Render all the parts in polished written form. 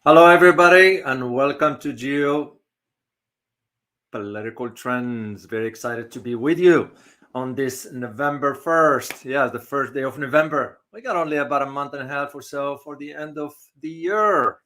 Hello, everybody, and welcome to Geopolitical Trends. Very excited to be with you on this November 1st. Yeah, the first day of November. We got only about a month and a half or so for the end of the year.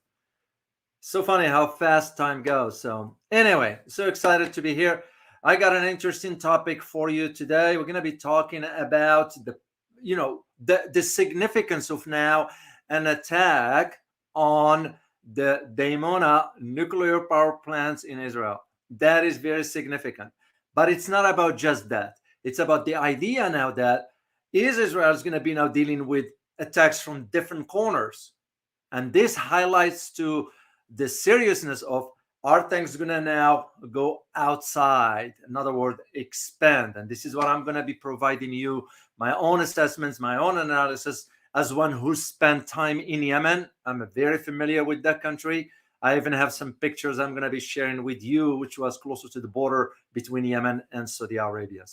So funny how fast time goes. So, anyway, so excited to be here. I got an interesting topic for you today. We're going to be talking about the significance of now an attack on the Daimona nuclear power plants in Israel. That is very significant. But it's not about just that. It's about the idea now that Israel is going to be now dealing with attacks from different corners. And this highlights to the seriousness of, are things going to now go outside? In other words, expand. And this is what I'm going to be providing you, my own assessments, my own analysis. As one who spent time in Yemen, I'm very familiar with that country. I even have some pictures I'm going to be sharing with you, which was closer to the border between Yemen and Saudi Arabia.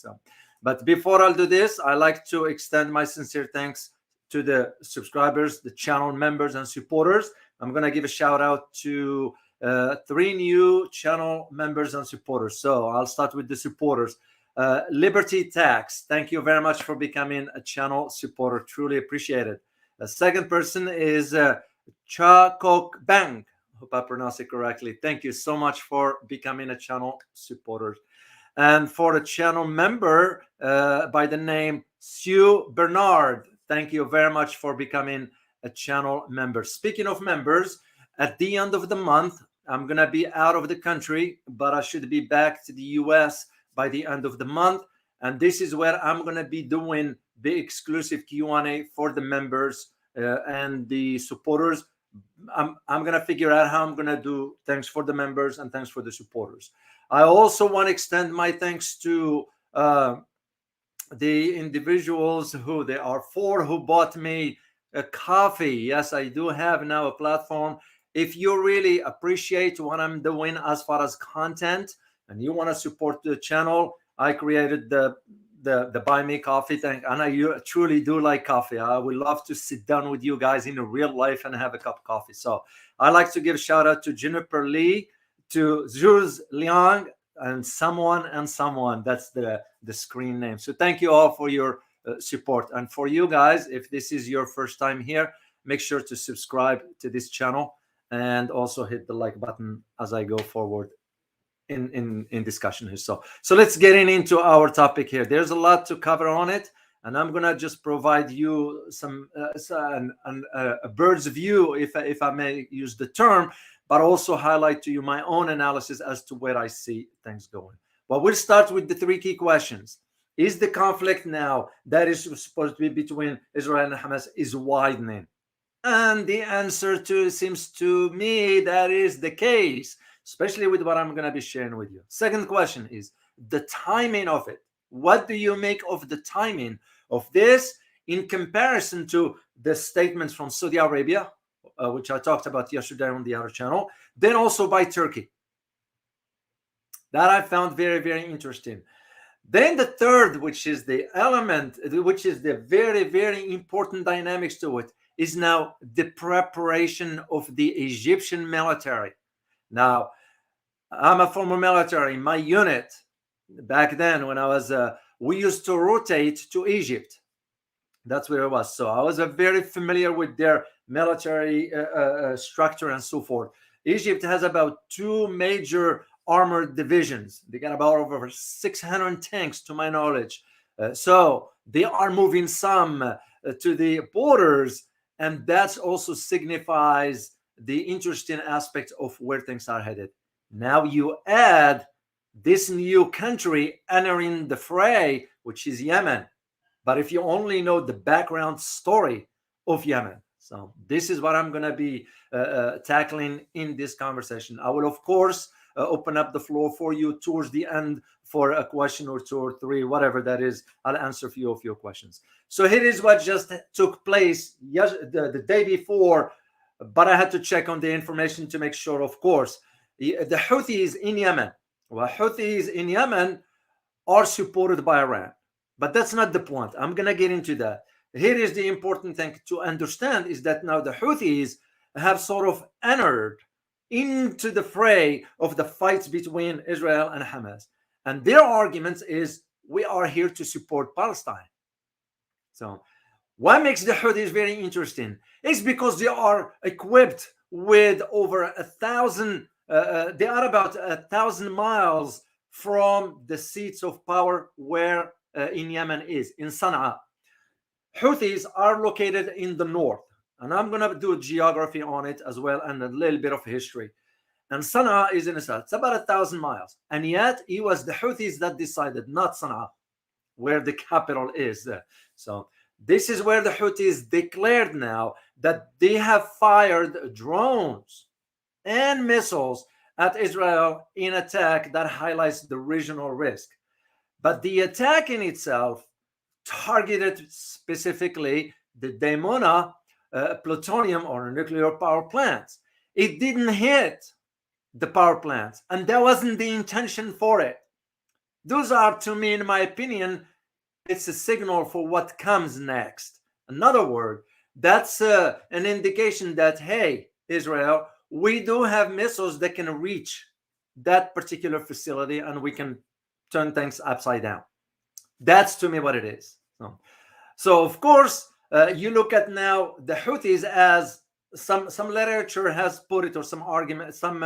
But before I'll do this, I like to extend my sincere thanks to the subscribers, the channel members, and supporters. I'm going to give a shout out to 3 new channel members and supporters. So I'll start with the supporters. Liberty Tax, thank you very much for becoming a channel supporter. Truly appreciate it. The second person is Chakok Bang. Hope I pronounced it correctly. Thank you so much for becoming a channel supporter. And for the channel member by the name Sue Bernard, thank you very much for becoming a channel member. Speaking of members, at the end of the month, I'm going to be out of the country, but I should be back to the US by the end of the month. And this is where I'm going to be doing the exclusive Q&A for the members and the supporters. I'm going to figure out how I'm going to do thanks for the members and thanks for the supporters. I also want to extend my thanks to the individuals who there are 4 who bought me a coffee. Yes, I do have now a platform. If you really appreciate what I'm doing as far as content and you want to support the channel, I created the buy me coffee thing, and I truly do like coffee. I would love to sit down with you guys in real life and have a cup of coffee. So I like to give a shout out to Jennifer Lee, to Zhuz Liang, and someone. That's the screen name. So thank you all for your support. And for you guys, if this is your first time here, make sure to subscribe to this channel and also hit the like button as I go forward in discussion here. So let's get into our topic here. There's a lot to cover on it, and I'm gonna just provide you some a bird's view, if I may use the term, but also highlight to you my own analysis as to where I see things going. Well, we'll start with the 3 key questions. Is the conflict now that is supposed to be between Israel and Hamas is widening? And the answer to seems to me that is the case, especially with what I'm going to be sharing with you. Second question is the timing of it. What do you make of the timing of this in comparison to the statements from Saudi Arabia, which I talked about yesterday on the other channel, then also by Turkey? That I found very, very interesting. Then the third, which is the element, which is the very, very important dynamics to it, is now the preparation of the Egyptian military. Now, I'm a former military. My unit, back then when I was, we used to rotate to Egypt. That's where it was. So I was very familiar with their military structure and so forth. Egypt has about 2 major armored divisions. They got about over 600 tanks, to my knowledge. So they are moving some to the borders, and that also signifies the interesting aspect of where things are headed. Now you add this new country entering the fray, which is Yemen. But if you only know the background story of Yemen, so this is what I'm going to be tackling in this conversation. I will, of course, open up the floor for you towards the end for a question or 2 or 3, whatever that is. I'll answer a few of your questions. So here is what just took place the day before, but I had to check on the information to make sure, of course. The Houthis in Yemen, well, Houthis in Yemen are supported by Iran, but that's not the point. I'm going to get into that. Here is the important thing to understand is that now the Houthis have sort of entered into the fray of the fights between Israel and Hamas. And their argument is we are here to support Palestine. So what makes the Houthis very interesting is because they are equipped with over 1,000. They are about 1,000 miles from the seats of power where in Yemen is in Sana'a. Houthis are located in the north, and I'm going to do geography on it as well and a little bit of history. And Sana'a is in the south. It's about 1,000 miles, and yet it was the Houthis that decided, not Sana'a, where the capital is. So this is where the Houthis declared now that they have fired drones and missiles at Israel in attack that highlights the regional risk. But the attack in itself targeted specifically the Daimona plutonium or nuclear power plants. It didn't hit the power plants, and that wasn't the intention for it. Those are, to me, in my opinion, it's a signal for what comes next. In other words, that's an indication that, hey, Israel, we do have missiles that can reach that particular facility and we can turn things upside down. That's, to me, what it is. So of course, you look at now the Houthis as some literature has put it, or some argument, some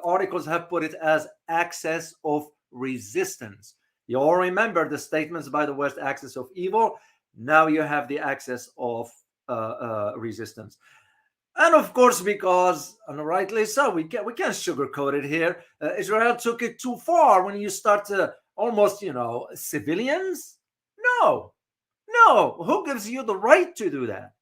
articles have put it as axis of resistance. You all remember the statements by the West, axis of evil. Now you have the axis of resistance. And of course, because, and rightly so, we can't sugarcoat it here. Israel took it too far when you start to almost, civilians. No, who gives you the right to do that?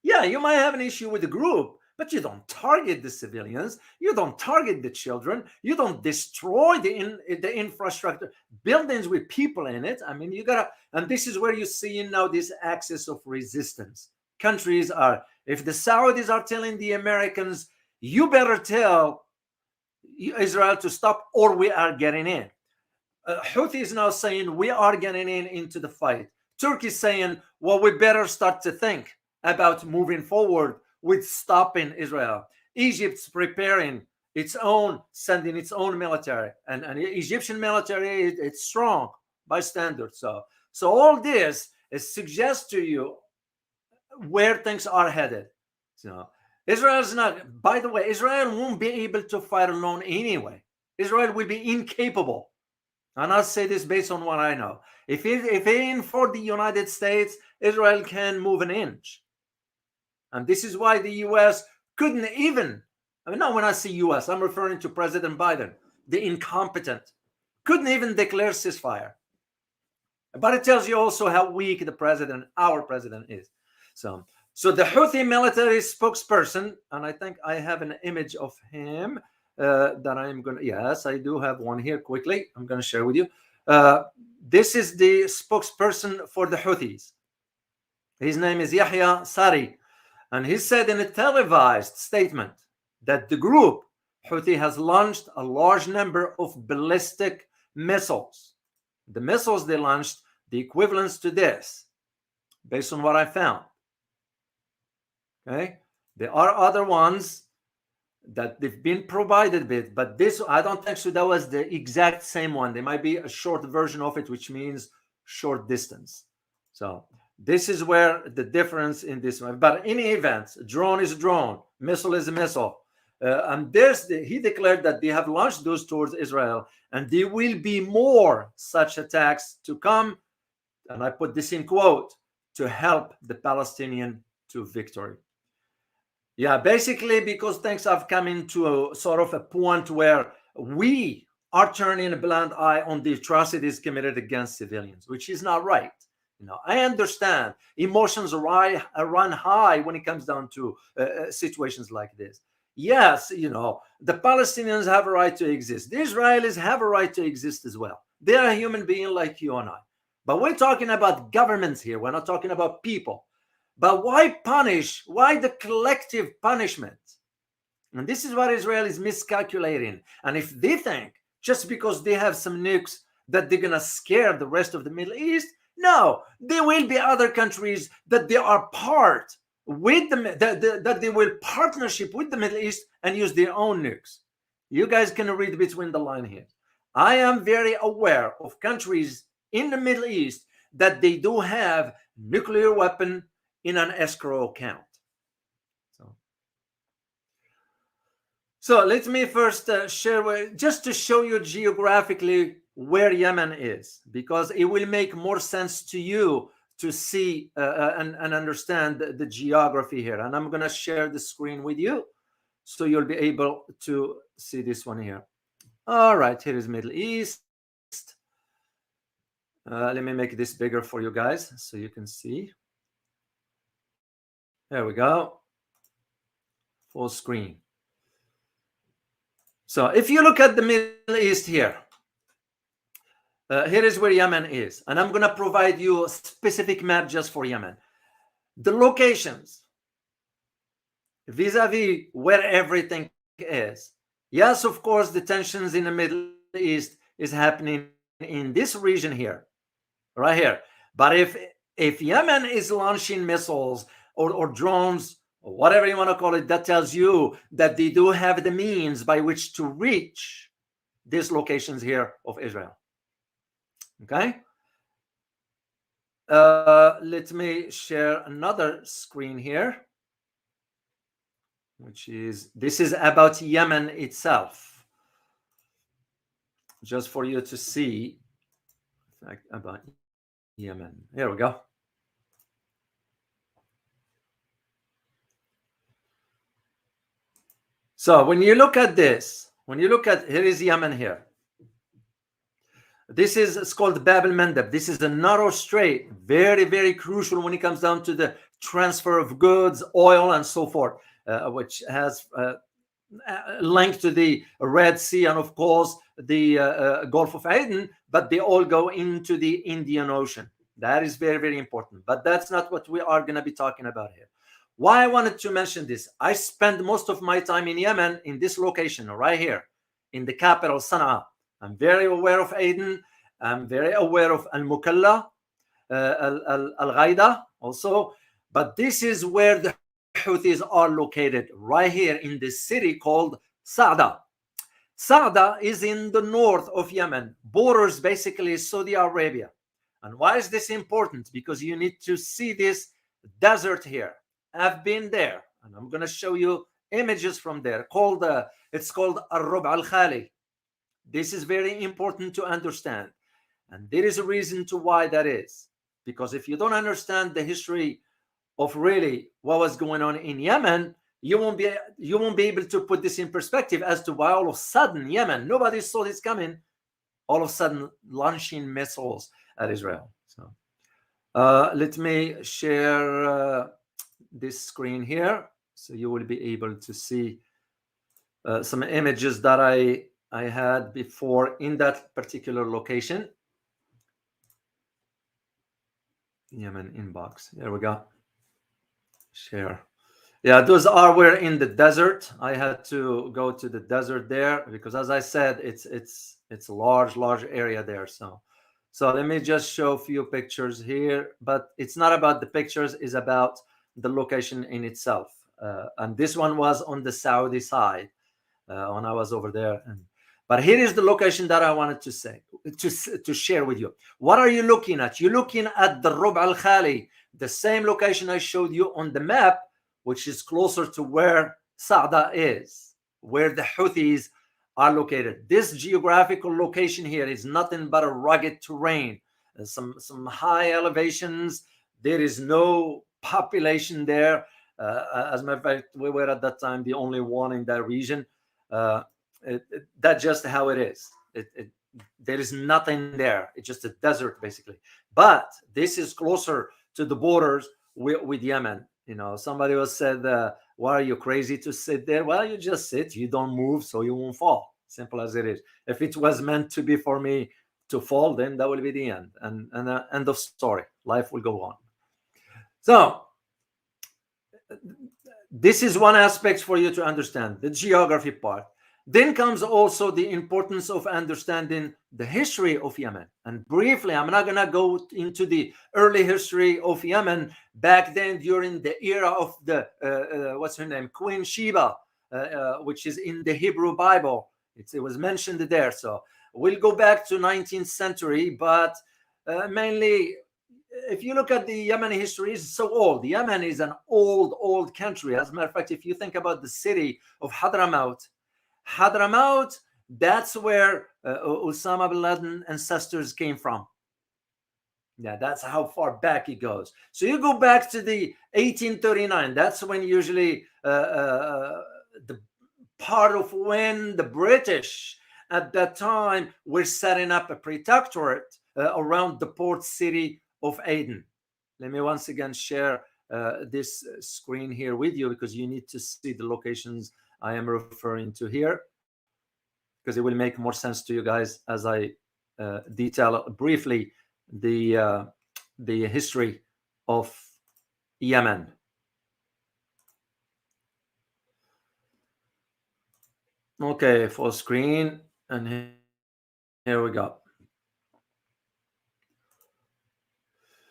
Yeah, you might have an issue with the group, but you don't target the civilians. You don't target the children. You don't destroy the infrastructure, buildings with people in it. I mean, you gotta, and this is where you see now this axis of resistance. Countries are, if the Saudis are telling the Americans, you better tell Israel to stop or we are getting in. Houthi is now saying we are getting into the fight. Turkey is saying, well, we better start to think about moving forward with stopping Israel. Egypt's preparing its own, sending its own military, and Egyptian military, it's strong by standards. So all this suggests to you where things are headed. So Israel's not, by the way, Israel won't be able to fight alone anyway. Israel will be incapable. And I'll say this based on what I know. If it ain't for the United States, Israel can move an inch. And this is why the U.S. couldn't even, not when I say U.S., I'm referring to President Biden, the incompetent, couldn't even declare ceasefire. But it tells you also how weak our president is. So the Houthi military spokesperson, and I think I have an image of him that I'm going to, yes, I do have one here quickly. I'm going to share with you. This is the spokesperson for the Houthis. His name is Yahya Sari. And he said in a televised statement that the group, Houthi, has launched a large number of ballistic missiles. The missiles they launched, the equivalents to this, based on what I found. Okay, there are other ones that they've been provided with, but this, I don't think so that was the exact same one. There might be a short version of it, which means short distance. So this is where the difference in this one. But in any event, drone is a drone, missile is a missile. And he declared that they have launched those towards Israel, and there will be more such attacks to come. And I put this in quote, to help the Palestinian to victory. Yeah, basically because things have come into a sort of a point where we are turning a blind eye on the atrocities committed against civilians, which is not right. I understand emotions run high when it comes down to situations like this. Yes, the Palestinians have a right to exist. The Israelis have a right to exist as well. They are a human being like you and I. But we're talking about governments here. We're not talking about people. But why punish? Why the collective punishment? And this is what Israel is miscalculating. And if they think just because they have some nukes that they're going to scare the rest of the Middle East, no, there will be other countries that they are part with that they will partnership with the Middle East and use their own nukes. You guys can read between the line here. I am very aware of countries in the Middle East that they do have nuclear weapon in an escrow account. So let me first share, just to show you geographically where Yemen is, because it will make more sense to you to see and understand the geography here. And I'm going to share the screen with you so you'll be able to see this one here. All right, here is Middle East. Let me make this bigger for you guys so you can see. There we go. Full screen. So if you look at the Middle East here, here is where Yemen is. And I'm going to provide you a specific map just for Yemen. The locations vis-a-vis where everything is. Yes, of course, the tensions in the Middle East is happening in this region here, right here. But if Yemen is launching missiles or drones, or whatever you want to call it, that tells you that they do have the means by which to reach these locations here of Israel. Okay. Let me share another screen here, this is about Yemen itself, just for you to see about Yemen. Here we go. So when you look at this, here is Yemen here. This is, it's called Bab el-Mandeb. This is a narrow strait, very, very crucial when it comes down to the transfer of goods, oil, and so forth, which has linked to the Red Sea and, of course, the Gulf of Aden, but they all go into the Indian Ocean. That is very, very important. But that's not what we are going to be talking about here. Why I wanted to mention this, I spend most of my time in Yemen in this location right here, in the capital, Sana'a. I'm very aware of Aden. I'm very aware of Al-Mukalla, Al-Ghaida also. But this is where the Houthis are located, right here in this city called Sa'da. Sa'da is in the north of Yemen, borders basically Saudi Arabia. And why is this important? Because you need to see this desert here. I've been there, and I'm going to show you images from there. It's called Ar-Rub' al-Khali. This is very important to understand, and there is a reason to why that is. Because if you don't understand the history of really what was going on in Yemen, you won't be able to put this in perspective as to why all of a sudden Yemen, nobody saw this coming, all of a sudden launching missiles at Israel. So let me share this screen here so you will be able to see some images that I had before in that particular location. Yemen inbox. There we go. Share. Yeah, those are we're in the desert. I had to go to the desert there because, as I said, it's a large area there. So let me just show a few pictures here. But it's not about the pictures; it's about the location in itself. And this one was on the Saudi side when I was over there. But here is the location that I wanted to say, to share with you. What are you looking at? You're looking at the Rub' al-Khali, the same location I showed you on the map, which is closer to where Sa'da is, where the Houthis are located. This geographical location here is nothing but a rugged terrain, some high elevations. There is no population there. As a matter of fact, we were at that time the only one in that region. That's just how it is. There is nothing there. It's just a desert, basically. But this is closer to the borders with Yemen. You know, somebody was said, why are you crazy to sit there? Well, you just sit. You don't move, so you won't fall. Simple as it is. If it was meant to be for me to fall, then that will be the end. And end of story. Life will go on. So this is one aspect for you to understand, the geography part. Then comes also the importance of understanding the history of Yemen. And briefly, I'm not going to go into the early history of Yemen back then during the era of the, what's her name, Queen Sheba, which is in the Hebrew Bible. It was mentioned there. So we'll go back to 19th century, but mainly if you look at the Yemeni history, it's so old. Yemen is an old country. As a matter of fact, if you think about the city of Hadramaut, that's where Osama bin Laden ancestors came from. Yeah, that's how far back it goes. So you go back to the 1839. That's when usually the part of when the British at that time were setting up a protectorate around the port city of Aden. Let me once again share this screen here with you, because you need to see the locations I am referring to here, because it will make more sense to you guys as I detail briefly the history of Yemen. Okay, full screen, and here we go.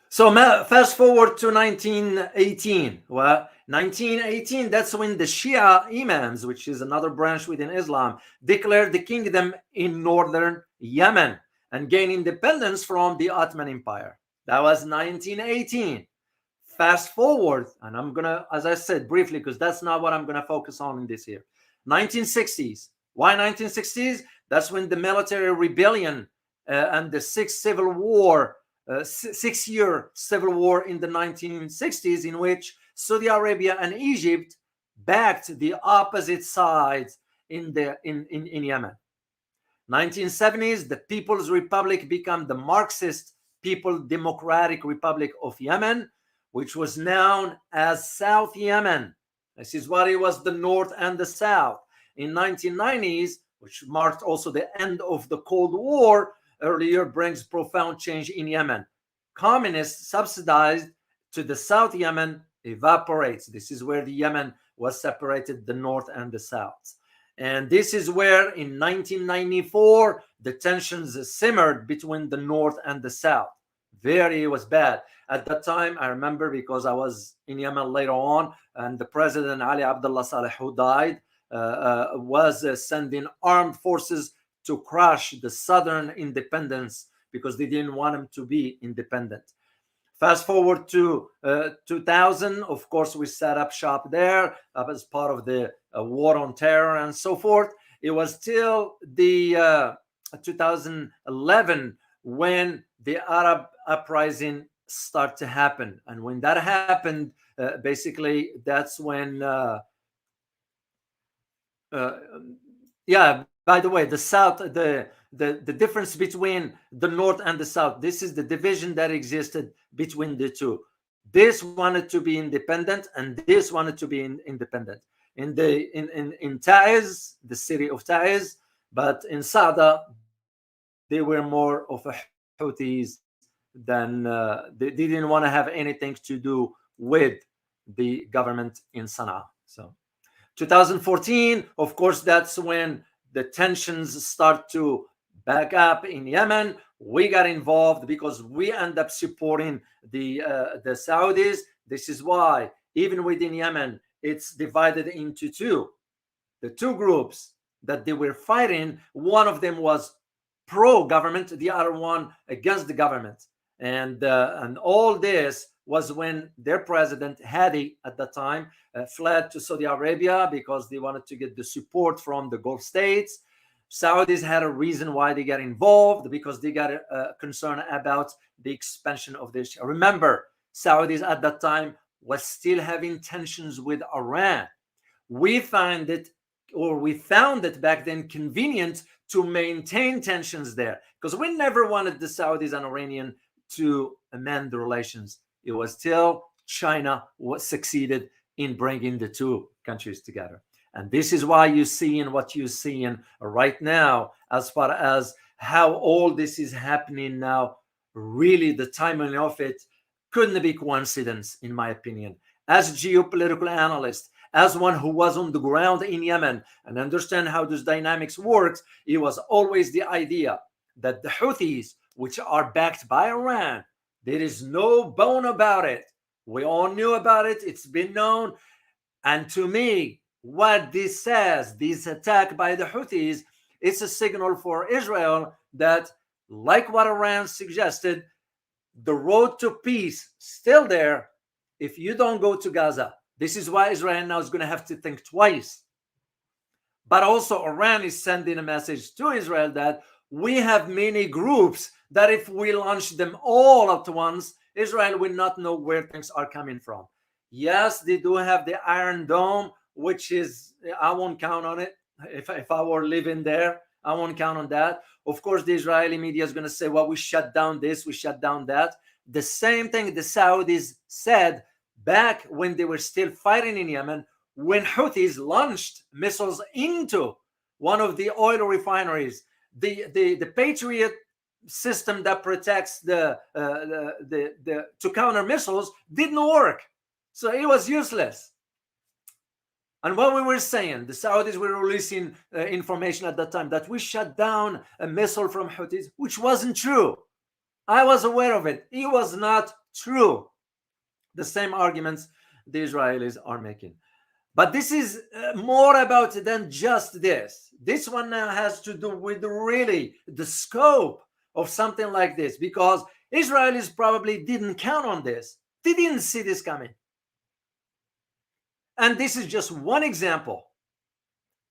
So fast forward to 1918. Well, 1918, that's when the Shia Imams, which is another branch within Islam, declared the kingdom in northern Yemen and gained independence from the Ottoman Empire. That was 1918. Fast forward, and I'm going to, as I said briefly, because that's not what I'm going to focus on in this here. 1960s. Why 1960s? That's when the military rebellion and the Six-Year civil war in the 1960s, in which Saudi Arabia and Egypt backed the opposite sides in Yemen. 1970s, the People's Republic became the Marxist People Democratic Republic of Yemen, which was known as South Yemen. This is what it was, the North and the South. In 1990s, which marked also the end of the Cold War, earlier brings profound change in Yemen. Communists subsidized to the South Yemen evaporates. This is where the Yemen was separated, the North and the South. And this is where in 1994, the tensions simmered between the North and the South. It was bad. At that time, I remember, because I was in Yemen later on, and the President Ali Abdullah Saleh, who died, was sending armed forces to crush the southern independence, because they didn't want them to be independent. Fast forward to 2000, of course, we set up shop there as part of the war on terror and so forth. It was till the 2011 when the Arab uprising started to happen. And when that happened, basically, that's when by the way, the South, the difference between the North and the South, this is the division that existed between the two. This wanted to be independent, and this wanted to be independent. In Taiz, the city of Taiz, but in Sada, they were more of a Houthis than they didn't want to have anything to do with the government in Sana'a. So 2014, of course, that's when the tensions start to back up in Yemen. We got involved because we end up supporting the Saudis. This is why even within Yemen, it's divided into two. The two groups that they were fighting, one of them was pro-government, the other one against the government. And all this was when their president, Hadi, at the time, fled to Saudi Arabia because they wanted to get the support from the Gulf states. Saudis had a reason why they got involved, because they got concerned about the expansion of this. Remember, Saudis at that time was still having tensions with Iran. We found it back then convenient to maintain tensions there, because we never wanted the Saudis and Iranian to amend the relations. It was till China succeeded in bringing the two countries together. And this is why you're seeing what you're seeing right now, as far as how all this is happening now. Really, the timing of it couldn't be coincidence, in my opinion. As a geopolitical analyst, as one who was on the ground in Yemen and understand how this dynamics works, it was always the idea that the Houthis, which are backed by Iran, there is no bone about it. We all knew about it. It's been known. And to me, what this says, this attack by the Houthis, it's a signal for Israel that, like what Iran suggested, the road to peace still there if you don't go to Gaza. This is why Israel now is going to have to think twice. But also Iran is sending a message to Israel that we have many groups that if we launch them all at once, Israel will not know where things are coming from. Yes, they do have the Iron Dome, which is, I won't count on it. If I were living there, I won't count on that. Of course, the Israeli media is going to say, well, we shut down this, we shut down that. The same thing the Saudis said back when they were still fighting in Yemen, when Houthis launched missiles into one of the oil refineries. The Patriot system that protects to counter missiles didn't work. So it was useless. And what we were saying, the Saudis were releasing information at that time that we shut down a missile from Houthis, which wasn't true. I was aware of it. It was not true. The same arguments the Israelis are making. But this is more about than just this. This one now has to do with really the scope of something like this, because Israelis probably didn't count on this. They didn't see this coming. And this is just one example.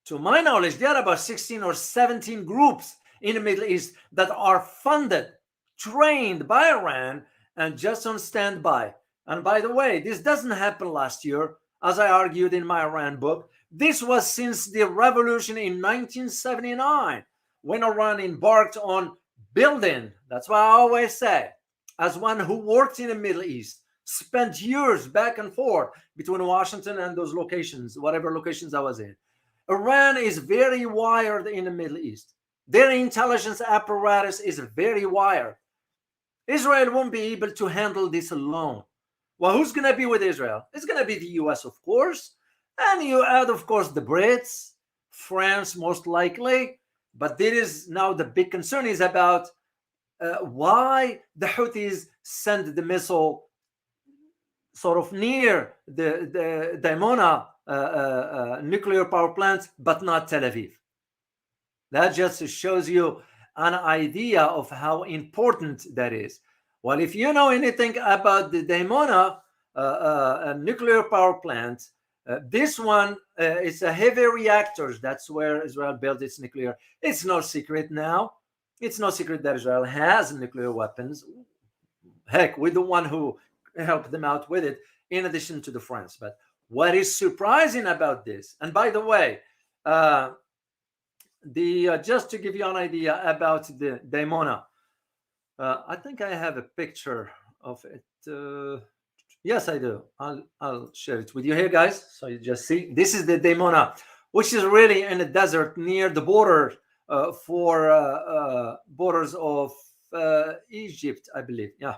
To my knowledge, there are about 16 or 17 groups in the Middle East that are funded, trained by Iran, and just on standby. And by the way, this doesn't happen last year, as I argued in my Iran book. This was since the revolution in 1979, when Iran embarked on building, that's what I always say, as one who worked in the Middle East, spent years back and forth between Washington and those locations, whatever locations I was in. Iran is very wired in the Middle East. Their intelligence apparatus is very wired. Israel won't be able to handle this alone. Well, who's going to be with Israel? It's going to be the US, of course. And you add, of course, the Brits, France, most likely. But there is now the big concern is about why the Houthis send the missile sort of near the Daimona nuclear power plant, but not Tel Aviv. That just shows you an idea of how important that is. Well, if you know anything about the Daimona nuclear power plant, this one is a heavy reactors. That's where Israel built its nuclear. It's no secret now. It's no secret that Israel has nuclear weapons. Heck, we're the one who helped them out with it, in addition to the France. But what is surprising about this, and by the way, just to give you an idea about the Daimona, I think I have a picture of it. Yes, I do. I'll share it with you here, guys, so you just see. This is the Daimona, which is really in the desert near the border for borders of Egypt, I believe. Yeah.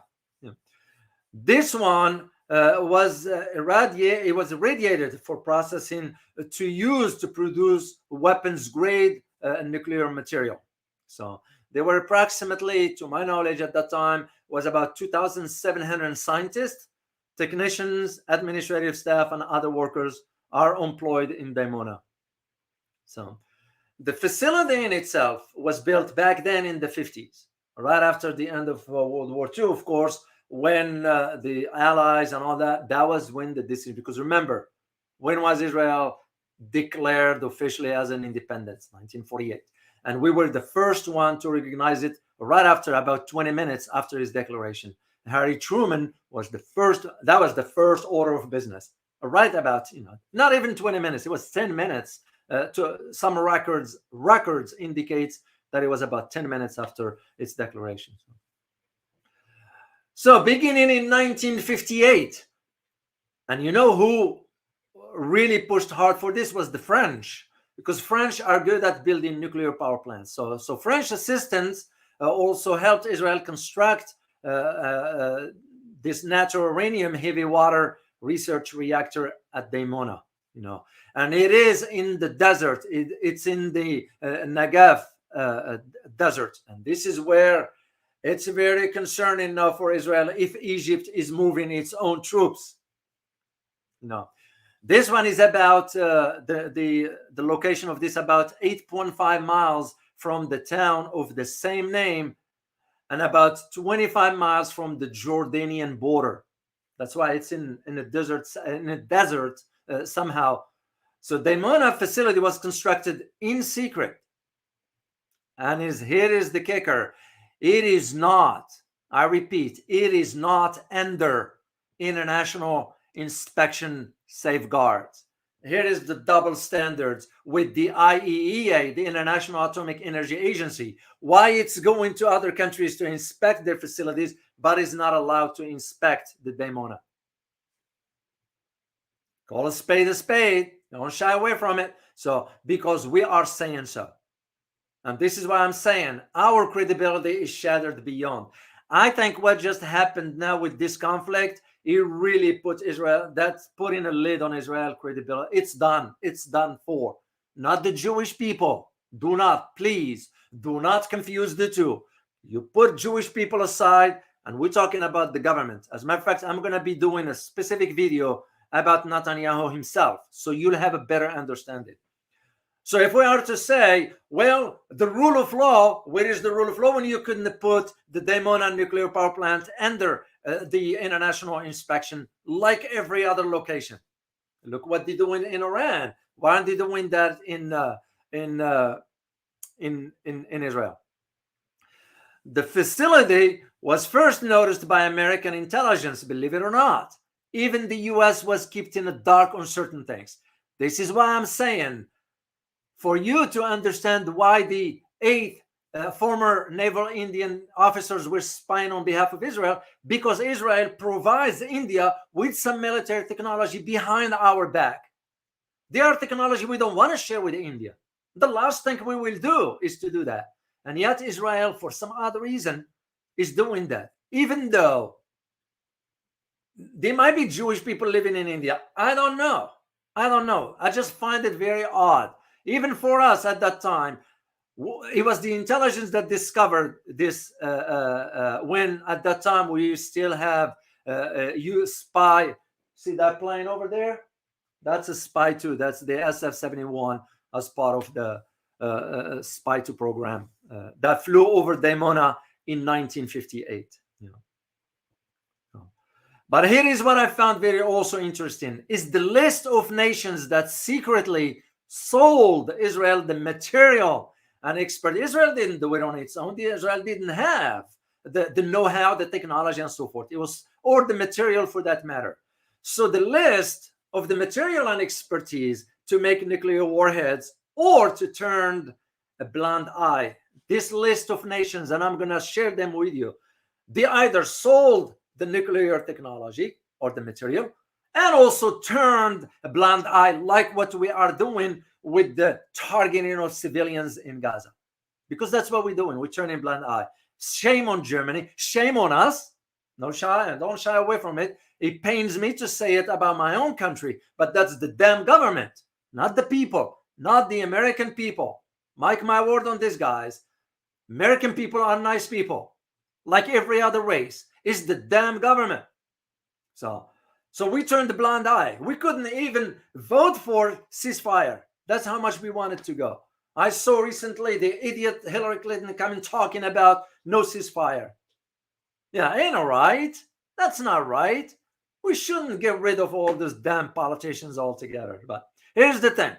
This one was irradiated for processing to use to produce weapons grade nuclear material. So there were approximately, to my knowledge at that time, was about 2,700 scientists, technicians, administrative staff, and other workers are employed in Daimona. So the facility in itself was built back then in the 50s, right after the end of World War II, of course, when the Allies and all that was when the decision, because remember, when was Israel declared officially as an independence? 1948. And we were the first one to recognize it right after, about 20 minutes after his declaration. Harry Truman was the first, that was the first order of business, right about, not even 20 minutes, it was 10 minutes. To some records indicates that it was about 10 minutes after its declaration. So beginning in 1958, and you know who really pushed hard for this was the French, because French are good at building nuclear power plants. So French assistance also helped Israel construct this natural uranium heavy water research reactor at Daimona. and it is in the desert. It's in the Negev desert, and this is where it's very concerning now for Israel if Egypt is moving its own troops. This one is about the location of this, about 8.5 miles from the town of the same name, and about 25 miles from the Jordanian border. That's why it's in a desert. Somehow. So Daimona facility was constructed in secret, and here is the kicker: it is not. I repeat, it is not under international inspection safeguards. Here is the double standards with the IAEA, the International Atomic Energy Agency. Why it's going to other countries to inspect their facilities, but is not allowed to inspect the Daimona. Call a spade a spade. Don't shy away from it. So, because we are saying so. And this is why I'm saying our credibility is shattered beyond. I think what just happened now with this conflict, it really put Israel, that's putting a lid on Israel credibility. It's done. It's done for. Not the Jewish people. Please, do not confuse the two. You put Jewish people aside, and we're talking about the government. As a matter of fact, I'm going to be doing a specific video about Netanyahu himself, so you'll have a better understanding. So if we are to say, well, the rule of law, where is the rule of law when you couldn't put the Daimona nuclear power plant under the international inspection like every other location? Look what they're doing in Iran. Why aren't they doing that in Israel? The facility was first noticed by American intelligence, believe it or not. Even the US was kept in the dark on certain things. This is why I'm saying, for you to understand why the 8 former naval Indian officers were spying on behalf of Israel, because Israel provides India with some military technology behind our back. They are technology we don't want to share with India. The last thing we will do is to do that. And yet Israel, for some other reason, is doing that. Even though there might be Jewish people living in India. I don't know. I just find it very odd. Even for us at that time, it was the intelligence that discovered this when at that time we still have you spy. See that plane over there? That's a spy 2. That's the SF-71 as part of the spy 2 program that flew over Daimona in 1958. But here is what I found very also interesting, is the list of nations that secretly sold Israel the material and expert. Israel didn't do it on its own. Israel didn't have the know-how, the technology, and so forth. It was, or the material for that matter. So the list of the material and expertise to make nuclear warheads or to turn a blind eye, this list of nations, and I'm going to share them with you, they either sold the nuclear technology or the material, and also turned a blind eye, like what we are doing with the targeting of civilians in Gaza. Because that's what we're doing. We're turning a blind eye. Shame on Germany. Shame on us. Don't shy away from it. It pains me to say it about my own country, but that's the damn government, not the people, not the American people. Mark my word on this, guys. American people are nice people, like every other race. It's the damn government. So we turned the blind eye. We couldn't even vote for ceasefire. That's how much we wanted to go. I saw recently the idiot Hillary Clinton coming talking about no ceasefire. Yeah, ain't all right. That's not right. We shouldn't get rid of all those damn politicians altogether. But here's the thing.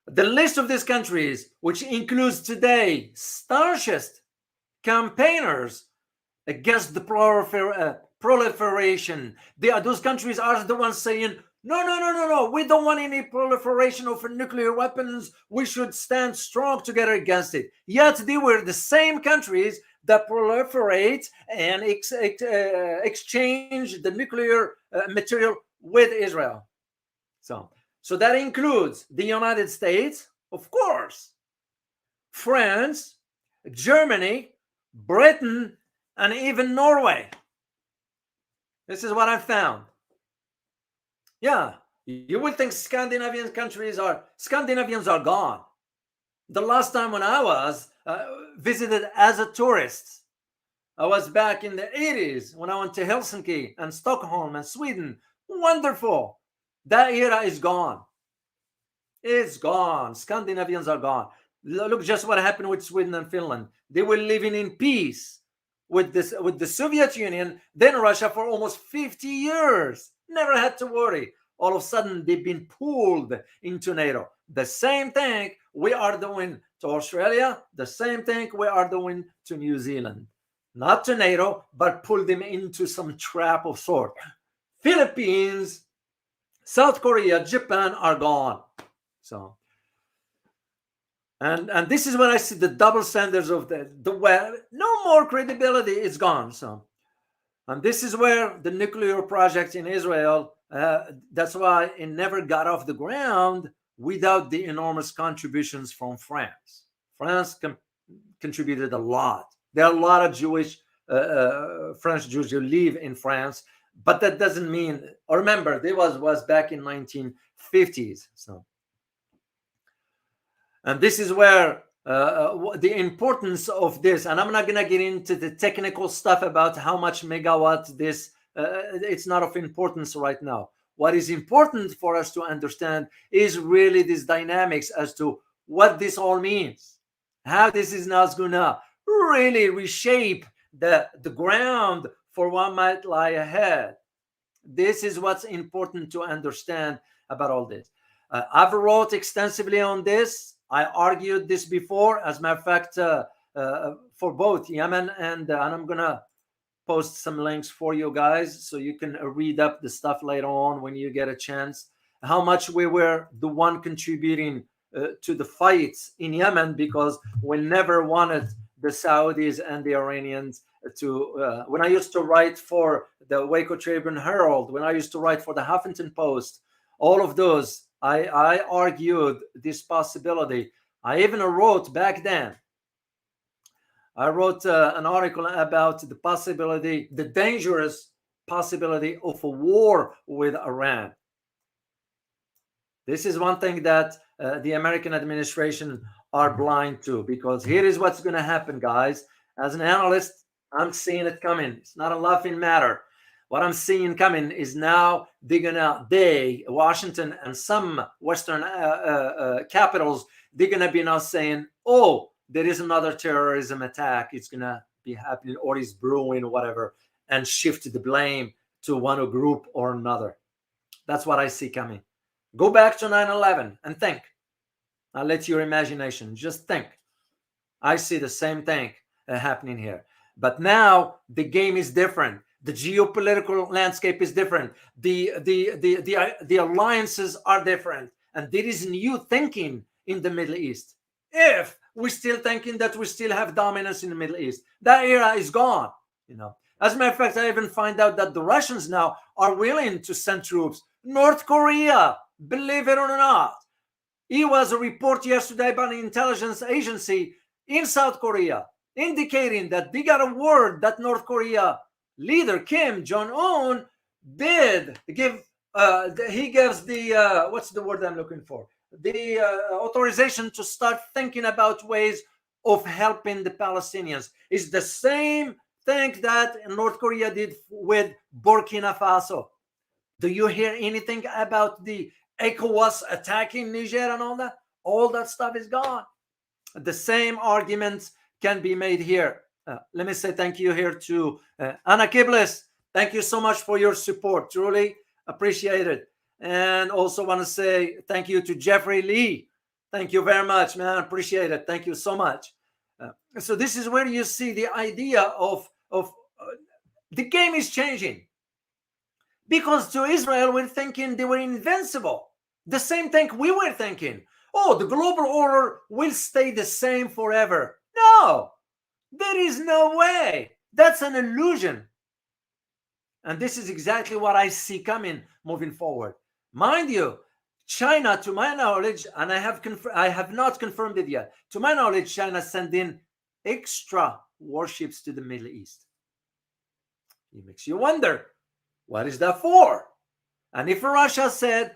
The list of these countries, which includes today staunchest campaigners against the proliferation. Those countries are the ones saying, no, we don't want any proliferation of nuclear weapons. We should stand strong together against it. Yet they were the same countries that proliferate and exchange the nuclear material with Israel. So that includes the United States, of course, France, Germany, Britain, and even Norway. This is what I found. Yeah, You will think Scandinavians are gone. The last time when I was visited as a tourist, I was back in the 80s when I went to Helsinki and Stockholm and Sweden. Wonderful. That era is gone. It's gone. Scandinavians are gone. Look just what happened with Sweden and Finland. They were living in peace with the Soviet Union, then Russia for almost 50 years. Never had to worry. All of a sudden, they've been pulled into NATO. The same thing we are doing to Australia, the same thing we are doing to New Zealand. Not to NATO, but pull them into some trap of sort. Philippines, South Korea, Japan are gone. So, and this is when I see the double standards of the West. No more credibility. It's gone. So, and this is where the nuclear project in Israel. That's why it never got off the ground without the enormous contributions from France. France contributed a lot. There are a lot of Jewish French Jews who live in France, but that doesn't mean. Remember, they was back in 1950s. So. And this is where the importance of this, and I'm not going to get into the technical stuff about how much megawatt this, it's not of importance right now. What is important for us to understand is really these dynamics as to what this all means, how this is now going to really reshape the ground for what might lie ahead. This is what's important to understand about all this. I've wrote extensively on this. I argued this before, as a matter of fact, for both Yemen and I'm going to post some links for you guys so you can read up the stuff later on when you get a chance, how much we were the one contributing to the fights in Yemen, because we never wanted the Saudis and the Iranians to, when I used to write for the Waco Tribune Herald, when I used to write for the Huffington Post, all of those, I argued this possibility. I even wrote back then, I wrote an article about the possibility, the dangerous possibility of a war with Iran. This is one thing that the American administration are blind to, because here is what's going to happen, guys. As an analyst, I'm seeing it coming. It's not a laughing matter. What I'm seeing coming is now Washington and some Western capitals, they're going to be now saying, oh, there is another terrorism attack. It's going to be happening, or is brewing, whatever, and shift the blame to one group or another. That's what I see coming. Go back to 9/11 and think. I'll let your imagination just think. I see the same thing happening here. But now the game is different. The geopolitical landscape is different. The alliances are different. And there is new thinking in the Middle East. If we're still thinking that we still have dominance in the Middle East, that era is gone. As a matter of fact, I even find out that the Russians now are willing to send troops. North Korea, believe it or not. It was a report yesterday by an intelligence agency in South Korea indicating that they got a word that North Korea leader Kim Jong-un did give, he gives the, what's the word I'm looking for? The authorization to start thinking about ways of helping the Palestinians. Is the same thing that North Korea did with Burkina Faso. Do you hear anything about the ECOWAS attacking Niger and all that? All that stuff is gone. The same arguments can be made here. Let me say thank you here to Anna Kiblis. Thank you so much for your support. Truly appreciate it. And also want to say thank you to Jeffrey Lee. Thank you very much, man. Appreciate it. Thank you so much. So this is where you see the idea of the game is changing. Because to Israel, we're thinking they were invincible. The same thing we were thinking. Oh, the global order will stay the same forever. No, there is no way. That's an illusion. And this is exactly what I see coming moving forward. Mind you, China, to my knowledge, and I have not confirmed it yet, to my knowledge, China sent in extra warships to the Middle East. It makes you wonder, what is that for? And if Russia said,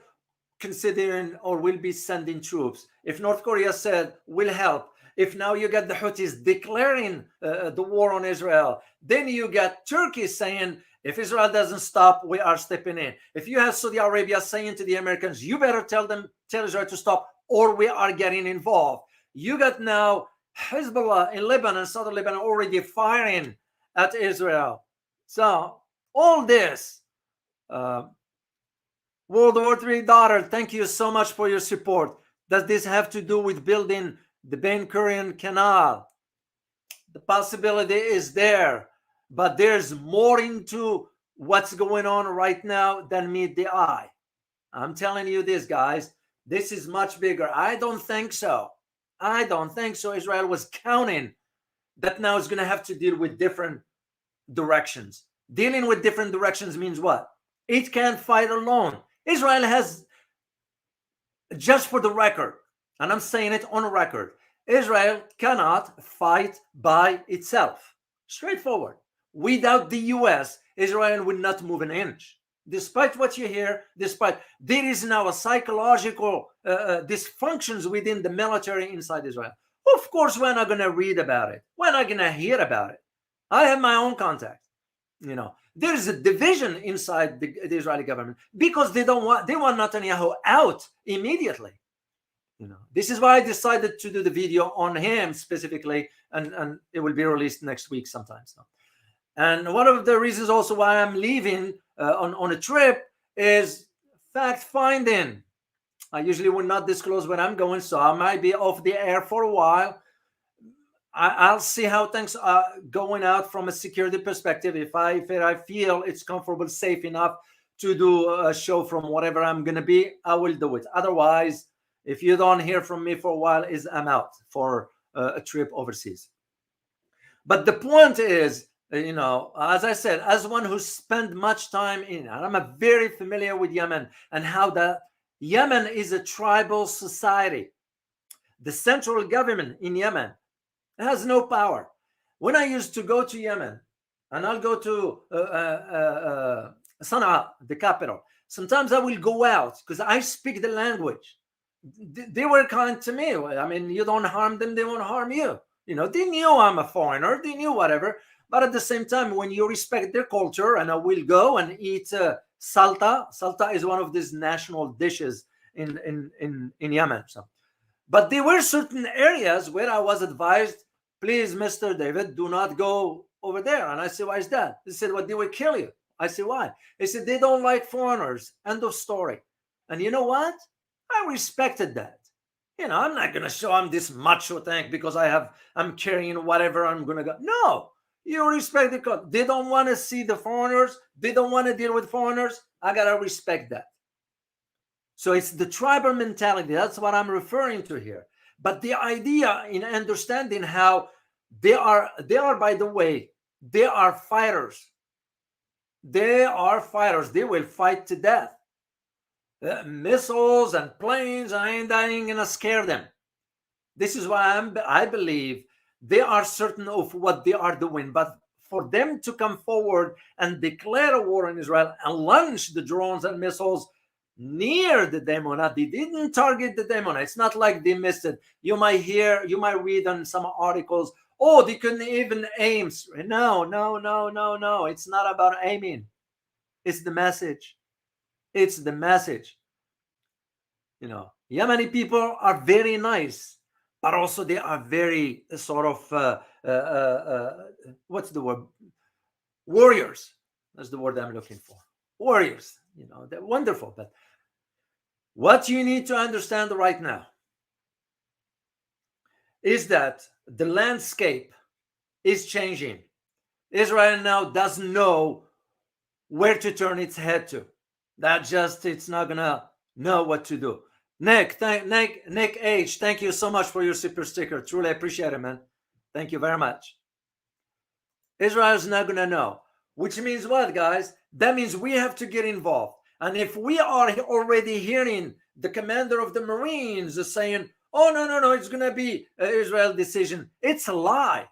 considering or will be sending troops, if North Korea said we'll help, if now you get the Houthis declaring the war on Israel, then you get Turkey saying if Israel doesn't stop, we are stepping in. If you have Saudi Arabia saying to the Americans, you better tell Israel to stop or we are getting involved. You got now Hezbollah in Lebanon, southern Lebanon, already firing at Israel. So all this, World War III daughter, thank you so much for your support. Does this have to do with building the Ben Gurion Canal? The possibility is there, but there's more into what's going on right now than meet the eye. I'm telling you this, guys. This is much bigger. I don't think so. I don't think so. Israel was counting that now it's going to have to deal with different directions. Dealing with different directions means what? It can't fight alone. Israel has, just for the record, and I'm saying it on record, Israel cannot fight by itself. Straightforward. Without the US, Israel will not move an inch. Despite what you hear, despite there is now a psychological dysfunctions within the military inside Israel. Of course, we're not going to read about it. We're not going to hear about it. I have my own contacts. You know, there's a division inside the Israeli government because they want Netanyahu out immediately. You know, this is why I decided to do the video on him specifically, and it will be released next week sometime. So. And one of the reasons also why I'm leaving on a trip is fact finding. I usually will not disclose where I'm going, so I might be off the air for a while. I'll see how things are going out from a security perspective. If I feel it's comfortable, safe enough to do a show from whatever I'm going to be, I will do it. Otherwise, if you don't hear from me for a while, I'm out for a trip overseas. But the point is, you know, as I said, as one who spent much time in, and I'm very familiar with Yemen and how that Yemen is a tribal society. The central government in Yemen has no power. When I used to go to Yemen, and I'll go to Sana'a, the capital, sometimes I will go out because I speak the language. They were kind to me. I mean, you don't harm them, they won't harm you. You know, they knew I'm a foreigner, they knew whatever. But at the same time, when you respect their culture, and I will go and eat salta. Salta is one of these national dishes in Yemen. So, but there were certain areas where I was advised, please, Mr. David, do not go over there. And I said, why is that? They said, well, they will kill you. I said, why? They said, they don't like foreigners. End of story. And you know what? I respected that. You know, I'm not going to show I'm this macho thing because I'm carrying whatever I'm going to go. No, you respect the culture. They don't want to see the foreigners. They don't want to deal with foreigners. I got to respect that. So it's the tribal mentality. That's what I'm referring to here. But the idea in understanding how they are, by the way, they are fighters. They are fighters. They will fight to death. Missiles and planes, I ain't gonna scare them. This is why I believe they are certain of what they are doing. But for them to come forward and declare a war on Israel and launch the drones and missiles near the Daimona, they didn't target the Daimona. It's not like they missed it. You might read on some articles, oh, they couldn't even aim. No. It's not about aiming. It's the message. It's the message. You know, Yemeni people are very nice, but also they are very sort of, what's the word? Warriors. That's the word I'm looking for. Warriors. You know, they're wonderful. But what you need to understand right now is that the landscape is changing. Israel now doesn't know where to turn its head to. It's not gonna know what to do. Nick H, thank you so much for your super sticker. Truly appreciate it, man. Thank you very much. Israel's not gonna know, which means what, guys? That means we have to get involved. And if we are already hearing the commander of the Marines saying, oh, no, it's gonna be an Israel decision, it's a lie.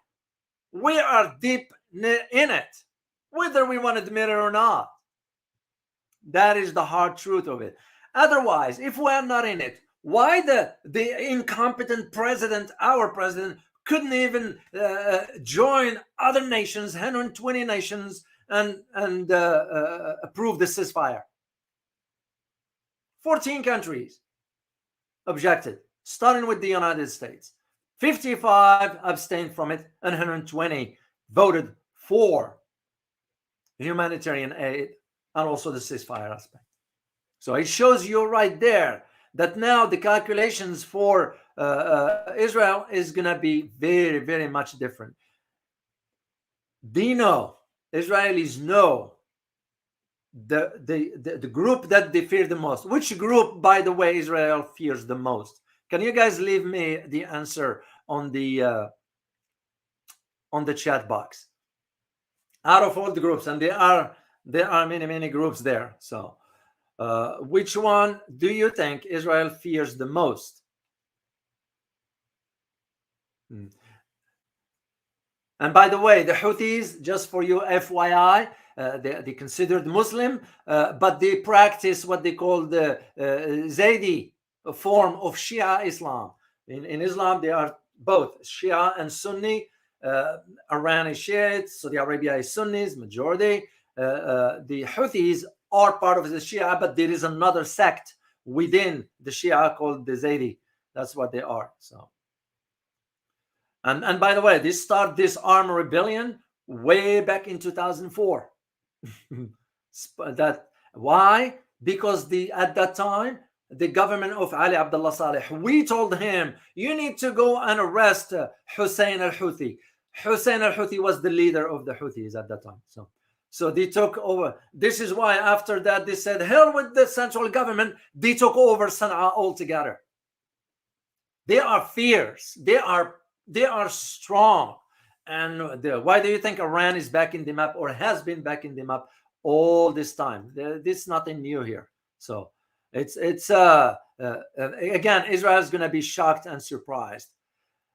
We are deep in it, whether we want to admit it or not. That is the hard truth of it. Otherwise, if we are not in it, why the incompetent president, our president, couldn't even join other nations, 120 nations, and approve the ceasefire? 14 countries objected, starting with the United States. 55 abstained from it, and 120 voted for humanitarian aid and also the ceasefire aspect. So it shows you right there that now the calculations for Israel is going to be very, very much different. They know, Israelis know the group that they fear the most. Which group, by the way, Israel fears the most? Can you guys leave me the answer on the chat box? Out of all the groups, and there are many groups there. So which one do you think Israel fears the most? And by the way, the Houthis, just for you FYI, they considered Muslim, but they practice what they call the Zaydi form of Shia Islam. In Islam, they are both Shia and Sunni. Iran is Shiites, Saudi Arabia is Sunnis, majority. The Houthis are part of the Shia, but there is another sect within the Shia called the Zaydi. That's what they are. So, and by the way, they start this armed rebellion way back in 2004. That why? Because at that time the government of Ali Abdullah Saleh, we told him, you need to go and arrest Hussein al-Houthi. Hussein al-Houthi was the leader of the Houthis at that time. So they took over. This is why after that they said, hell with the central government. They took over Sana'a altogether. They are fierce. They are strong. And why do you think Iran is back in the map, or has been back in the map all this time? This is nothing new here. So it's again, Israel is going to be shocked and surprised.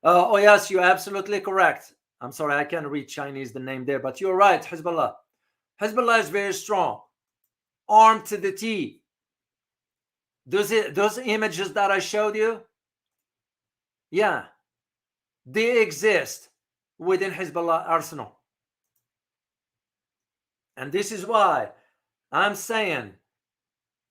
Oh yes, you're absolutely correct. I'm sorry, I can't read Chinese the name there, but you're right. Hezbollah is very strong, armed to the teeth. Those images that I showed you, yeah, they exist within Hezbollah arsenal. And this is why I'm saying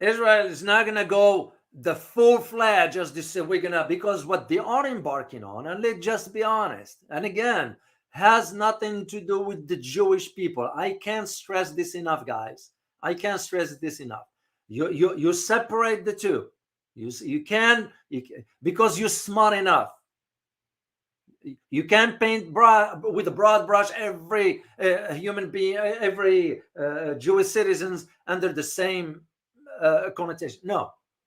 Israel is not going to go the full-fledged as they say we're going to, because what they are embarking on, and let's just be honest, and again, has nothing to do with the Jewish people. I can't stress this enough, guys. I can't stress this enough. You separate the two. You can, because you're smart enough. You can't paint with a broad brush every human being, every Jewish citizens under the same connotation.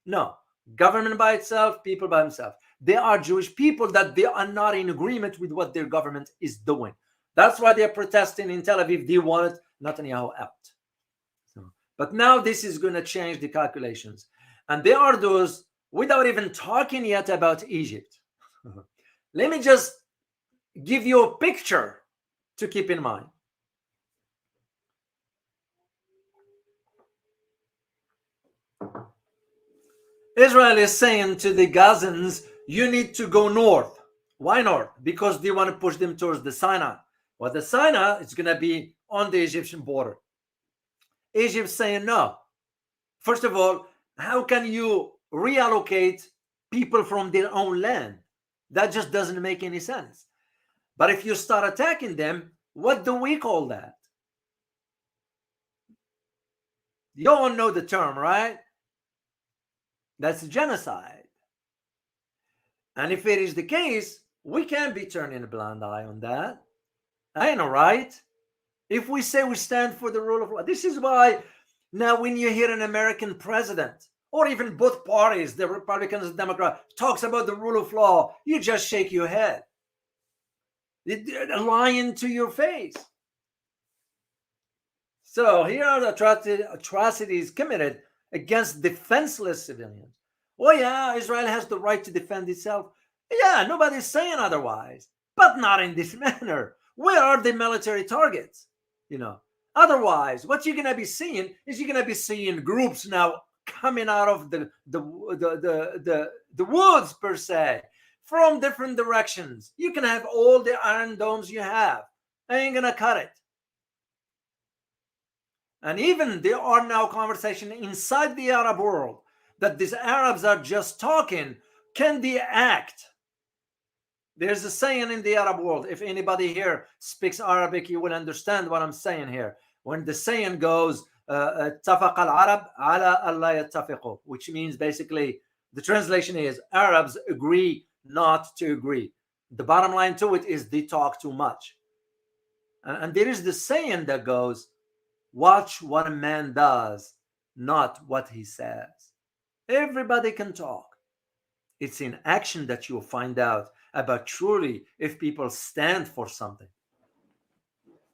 No. Government by itself, people by themselves. There are Jewish people that they are not in agreement with what their government is doing. That's why they're protesting in Tel Aviv. They wanted Netanyahu out. But now this is going to change the calculations. And there are those, without even talking yet about Egypt. Let me just give you a picture to keep in mind. Israel is saying to the Gazans, you need to go north. Why north? Because they want to push them towards the Sinai. Well, the Sinai is going to be on the Egyptian border. Egypt's saying no. First of all, how can you reallocate people from their own land? That just doesn't make any sense. But if you start attacking them, what do we call that? You all know the term, right? That's genocide. And if it is the case, we can't be turning a blind eye on that. I know, right? If we say we stand for the rule of law, this is why now when you hear an American president, or even both parties, the Republicans and Democrats, talks about the rule of law, you just shake your head. They're lying to your face. So here are the atrocities committed against defenseless civilians. Oh yeah, Israel has the right to defend itself. Yeah, nobody's saying otherwise, but not in this manner. Where are the military targets? Otherwise, what you're going to be seeing is you're going to be seeing groups now coming out of the woods per se, from different directions. You can have all the iron domes you have. I ain't gonna cut it. And even there are now conversations inside the Arab world that these Arabs are just talking. Can they act? There's a saying in the Arab world. If anybody here speaks Arabic, you will understand what I'm saying here. When the saying goes, اتفق العرب على ألا يتفقوا, which means basically the translation is Arabs agree not to agree. The bottom line to it is they talk too much. And there is the saying that goes, watch what a man does, not what he says. Everybody can talk. It's in action that you'll find out about truly if people stand for something.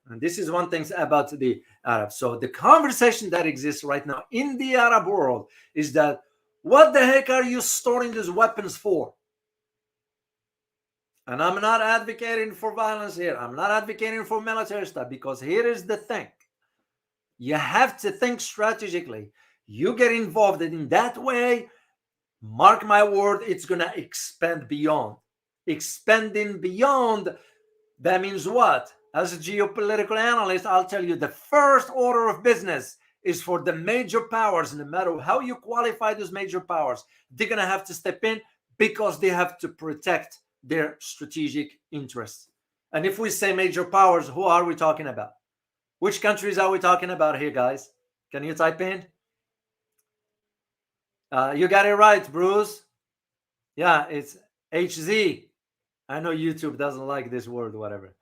And this is one thing about the Arabs. So the conversation that exists right now in the Arab world is that, what the heck are you storing these weapons for? And I'm not advocating for violence here. I'm not advocating for military stuff, because here is the thing. You have to think strategically. You get involved in that way, mark my word, it's going to expand beyond. Expanding beyond, that means what? As a geopolitical analyst, I'll tell you the first order of business is for the major powers, no matter how you qualify those major powers, they're going to have to step in, because they have to protect their strategic interests. And if we say major powers, who are we talking about? Which countries are we talking about here, guys? Can you type in? You got it right, Bruce. Yeah, it's HZ. I know YouTube doesn't like this word, whatever.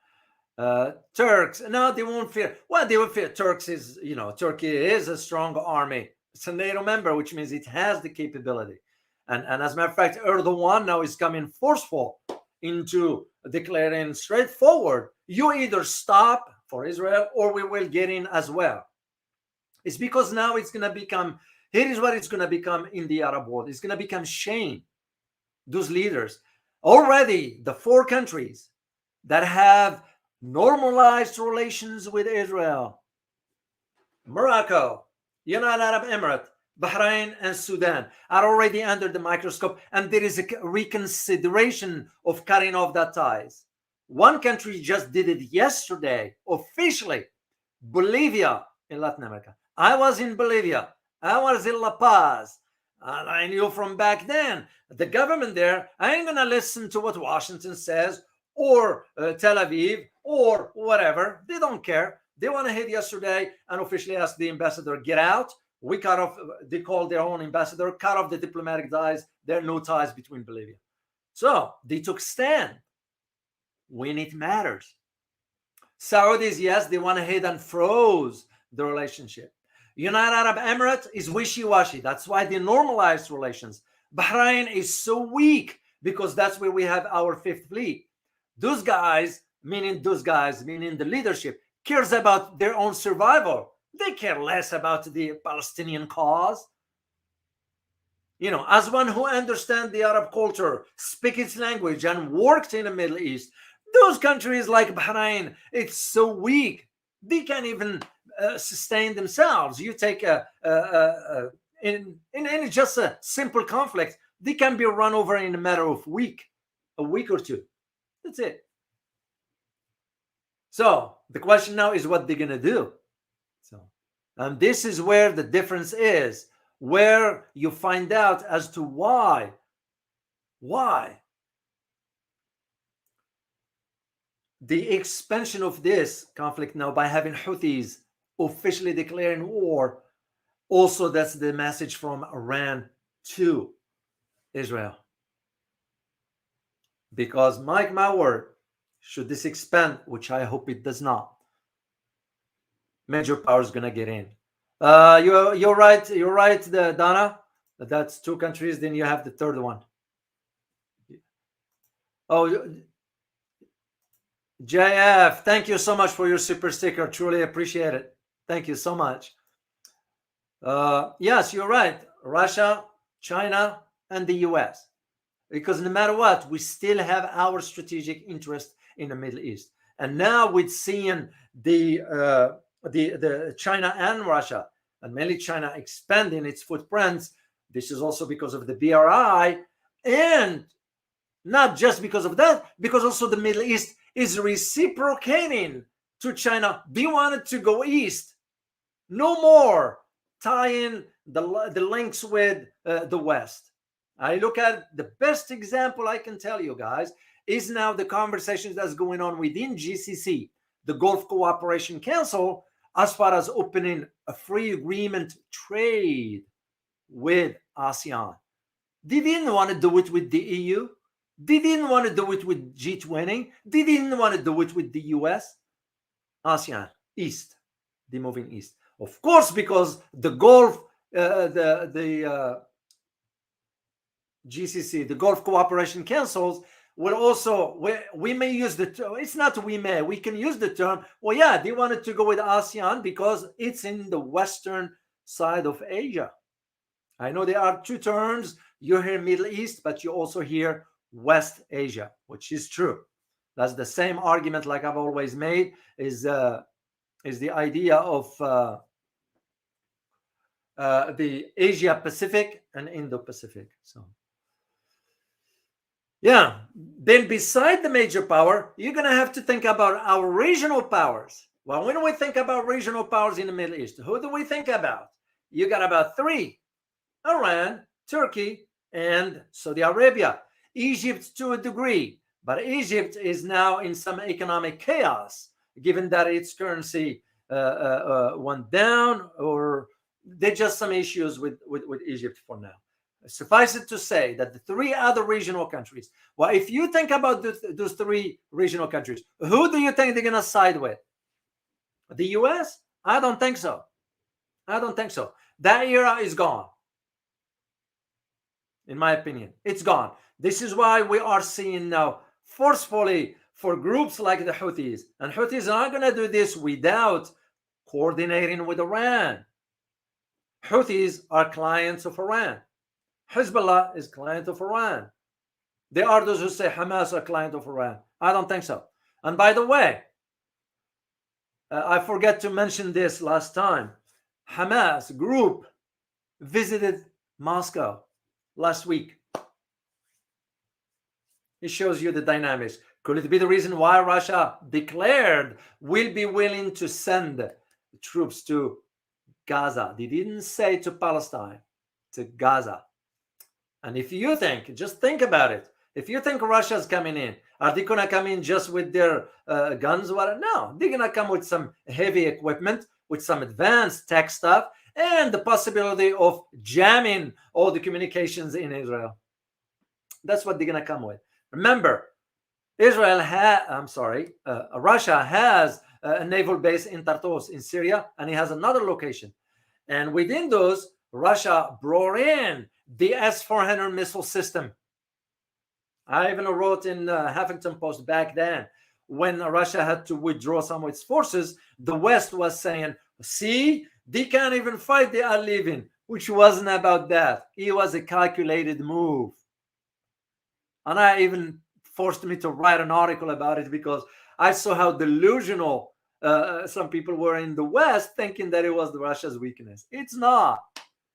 Turks, no, they won't fear. Well, they will fear. Turks is, Turkey is a strong army. It's a NATO member, which means it has the capability. And as a matter of fact, Erdogan now is coming forceful into declaring straightforward, you either stop for Israel or we will get in as well. It's because now it's going to become, here is what it's going to become in the Arab world. It's going to become shame. Those leaders, already the 4 countries that have normalized relations with Israel, Morocco, United Arab Emirates, Bahrain, and Sudan, are already under the microscope, and there is a reconsideration of cutting off that ties. One country just did it yesterday, officially, Bolivia in Latin America. I was in Bolivia. I was in La Paz. And I knew from back then, the government there, I ain't going to listen to what Washington says, or Tel Aviv, or whatever. They don't care. They went ahead yesterday and officially asked the ambassador, get out. We cut off, they called their own ambassador, cut off the diplomatic ties. There are no ties between Bolivia. So they took stand when it matters. Saudis, yes, they went ahead and froze the relationship. United Arab Emirates is wishy-washy. That's why they normalized relations. Bahrain is so weak because that's where we have our 5th fleet. Those guys, meaning the leadership, cares about their own survival. They care less about the Palestinian cause. As one who understands the Arab culture, speaks its language, and worked in the Middle East, those countries like Bahrain, it's so weak. They can't even sustain themselves. You take in just a simple conflict, they can be run over in a matter of a week or two. That's it. So the question now is what they're gonna do. And this is where the difference is, where you find out as to why the expansion of this conflict now by having Houthis officially declaring war. Also, that's the message from Iran to Israel. Because, mark my word, should this expand, which I hope it does not, major power is going to get in. You're right, Donna. That's 2 countries, then you have the 3rd one. Oh, JF, thank you so much for your super sticker. Truly appreciate it. Thank you so much. Yes, you're right. Russia, China, and the US. Because no matter what, we still have our strategic interest in the Middle East. And now with seeing the China and Russia and mainly China expanding its footprints. This is also because of the BRI, and not just because of that, because also the Middle East is reciprocating to China. They wanted to go east, no more tying the links with the West. I look at the best example I can tell you guys is now the conversations that's going on within GCC, the Gulf Cooperation Council, as far as opening a free agreement trade with ASEAN. They didn't want to do it with the EU. They didn't want to do it with G20. They didn't want to do it with the US. ASEAN, East, they moving east. Of course, because the Gulf, the GCC, the Gulf Cooperation Councils, will also, we may use the term, it's not we can use the term, well, yeah, they wanted to go with ASEAN because it's in the western side of Asia. I know there are two terms. You hear Middle East, but you also hear West Asia, which is true. That's the same argument like I've always made, is the idea of the Asia Pacific and Indo-Pacific. So yeah, then beside the major power, you're going to have to think about our regional powers. Well, when we think about regional powers in the Middle East, who do we think about? You got about three: Iran, Turkey, and Saudi Arabia. Egypt to a degree, but Egypt is now in some economic chaos, given that its currency went down, or there's just some issues with Egypt for now. Suffice it to say that the three other regional countries, well, if you think about those three regional countries, who do you think they're going to side with? The US? I don't think so. I don't think so. That era is gone. In my opinion, it's gone. This is why we are seeing now forcefully for groups like the Houthis. And Houthis are not going to do this without coordinating with Iran. Houthis are clients of Iran. Hezbollah is client of Iran. There are those who say Hamas are client of Iran. I don't think so. And by the way, I forgot to mention this last time. Hamas group visited Moscow last week. It shows you the dynamics. Could it be the reason why Russia declared will be willing to send troops to Gaza? They didn't say to Palestine, to Gaza. And if you think, just think about it. If you think Russia's coming in, are they going to come in just with their guns? No, they're going to come with some heavy equipment, with some advanced tech stuff, and the possibility of jamming all the communications in Israel. That's what they're going to come with. Remember, Russia has a naval base in Tartus in Syria, and it has another location. And within those, Russia brought in the S-400 missile system. I even wrote in Huffington Post back then, when Russia had to withdraw some of its forces, the West was saying, see, they can't even fight, they are leaving, which wasn't about that. It was a calculated move. And I even forced me to write an article about it because I saw how delusional some people were in the West, thinking that it was Russia's weakness. It's not.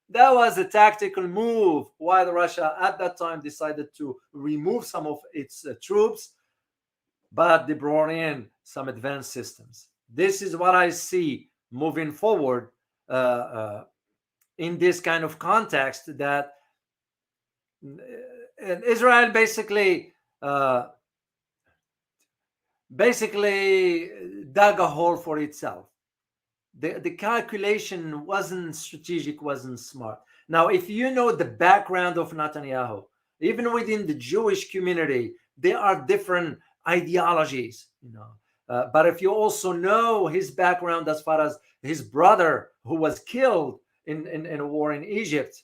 That was a tactical move while Russia at that time decided to remove some of its troops, but they brought in some advanced systems. This is what I see moving forward in this kind of context, that Israel basically dug a hole for itself. The calculation wasn't strategic, wasn't smart. Now, if you know the background of Netanyahu, even within the Jewish community, there are different ideologies, but if you also know his background as far as his brother who was killed in a war in Egypt,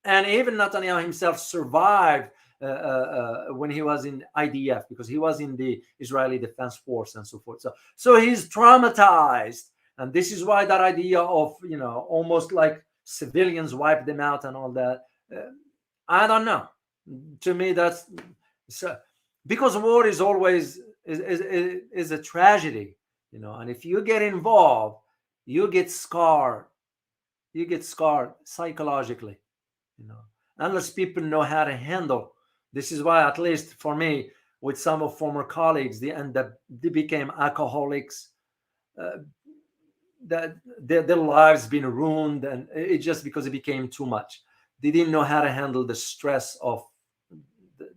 and even Netanyahu himself survived when he was in IDF, because he was in the Israeli Defense Force and so forth. So he's traumatized. And this is why that idea of, almost like civilians wipe them out and all that, I don't know. To me, that's because war is always is a tragedy, and if you get involved, you get scarred you get scarred psychologically, unless people know how to handle. This is why, at least for me, with some of former colleagues, they became alcoholics. Uh, that their lives been ruined, and it's just because it became too much. They didn't know how to handle the stress of the,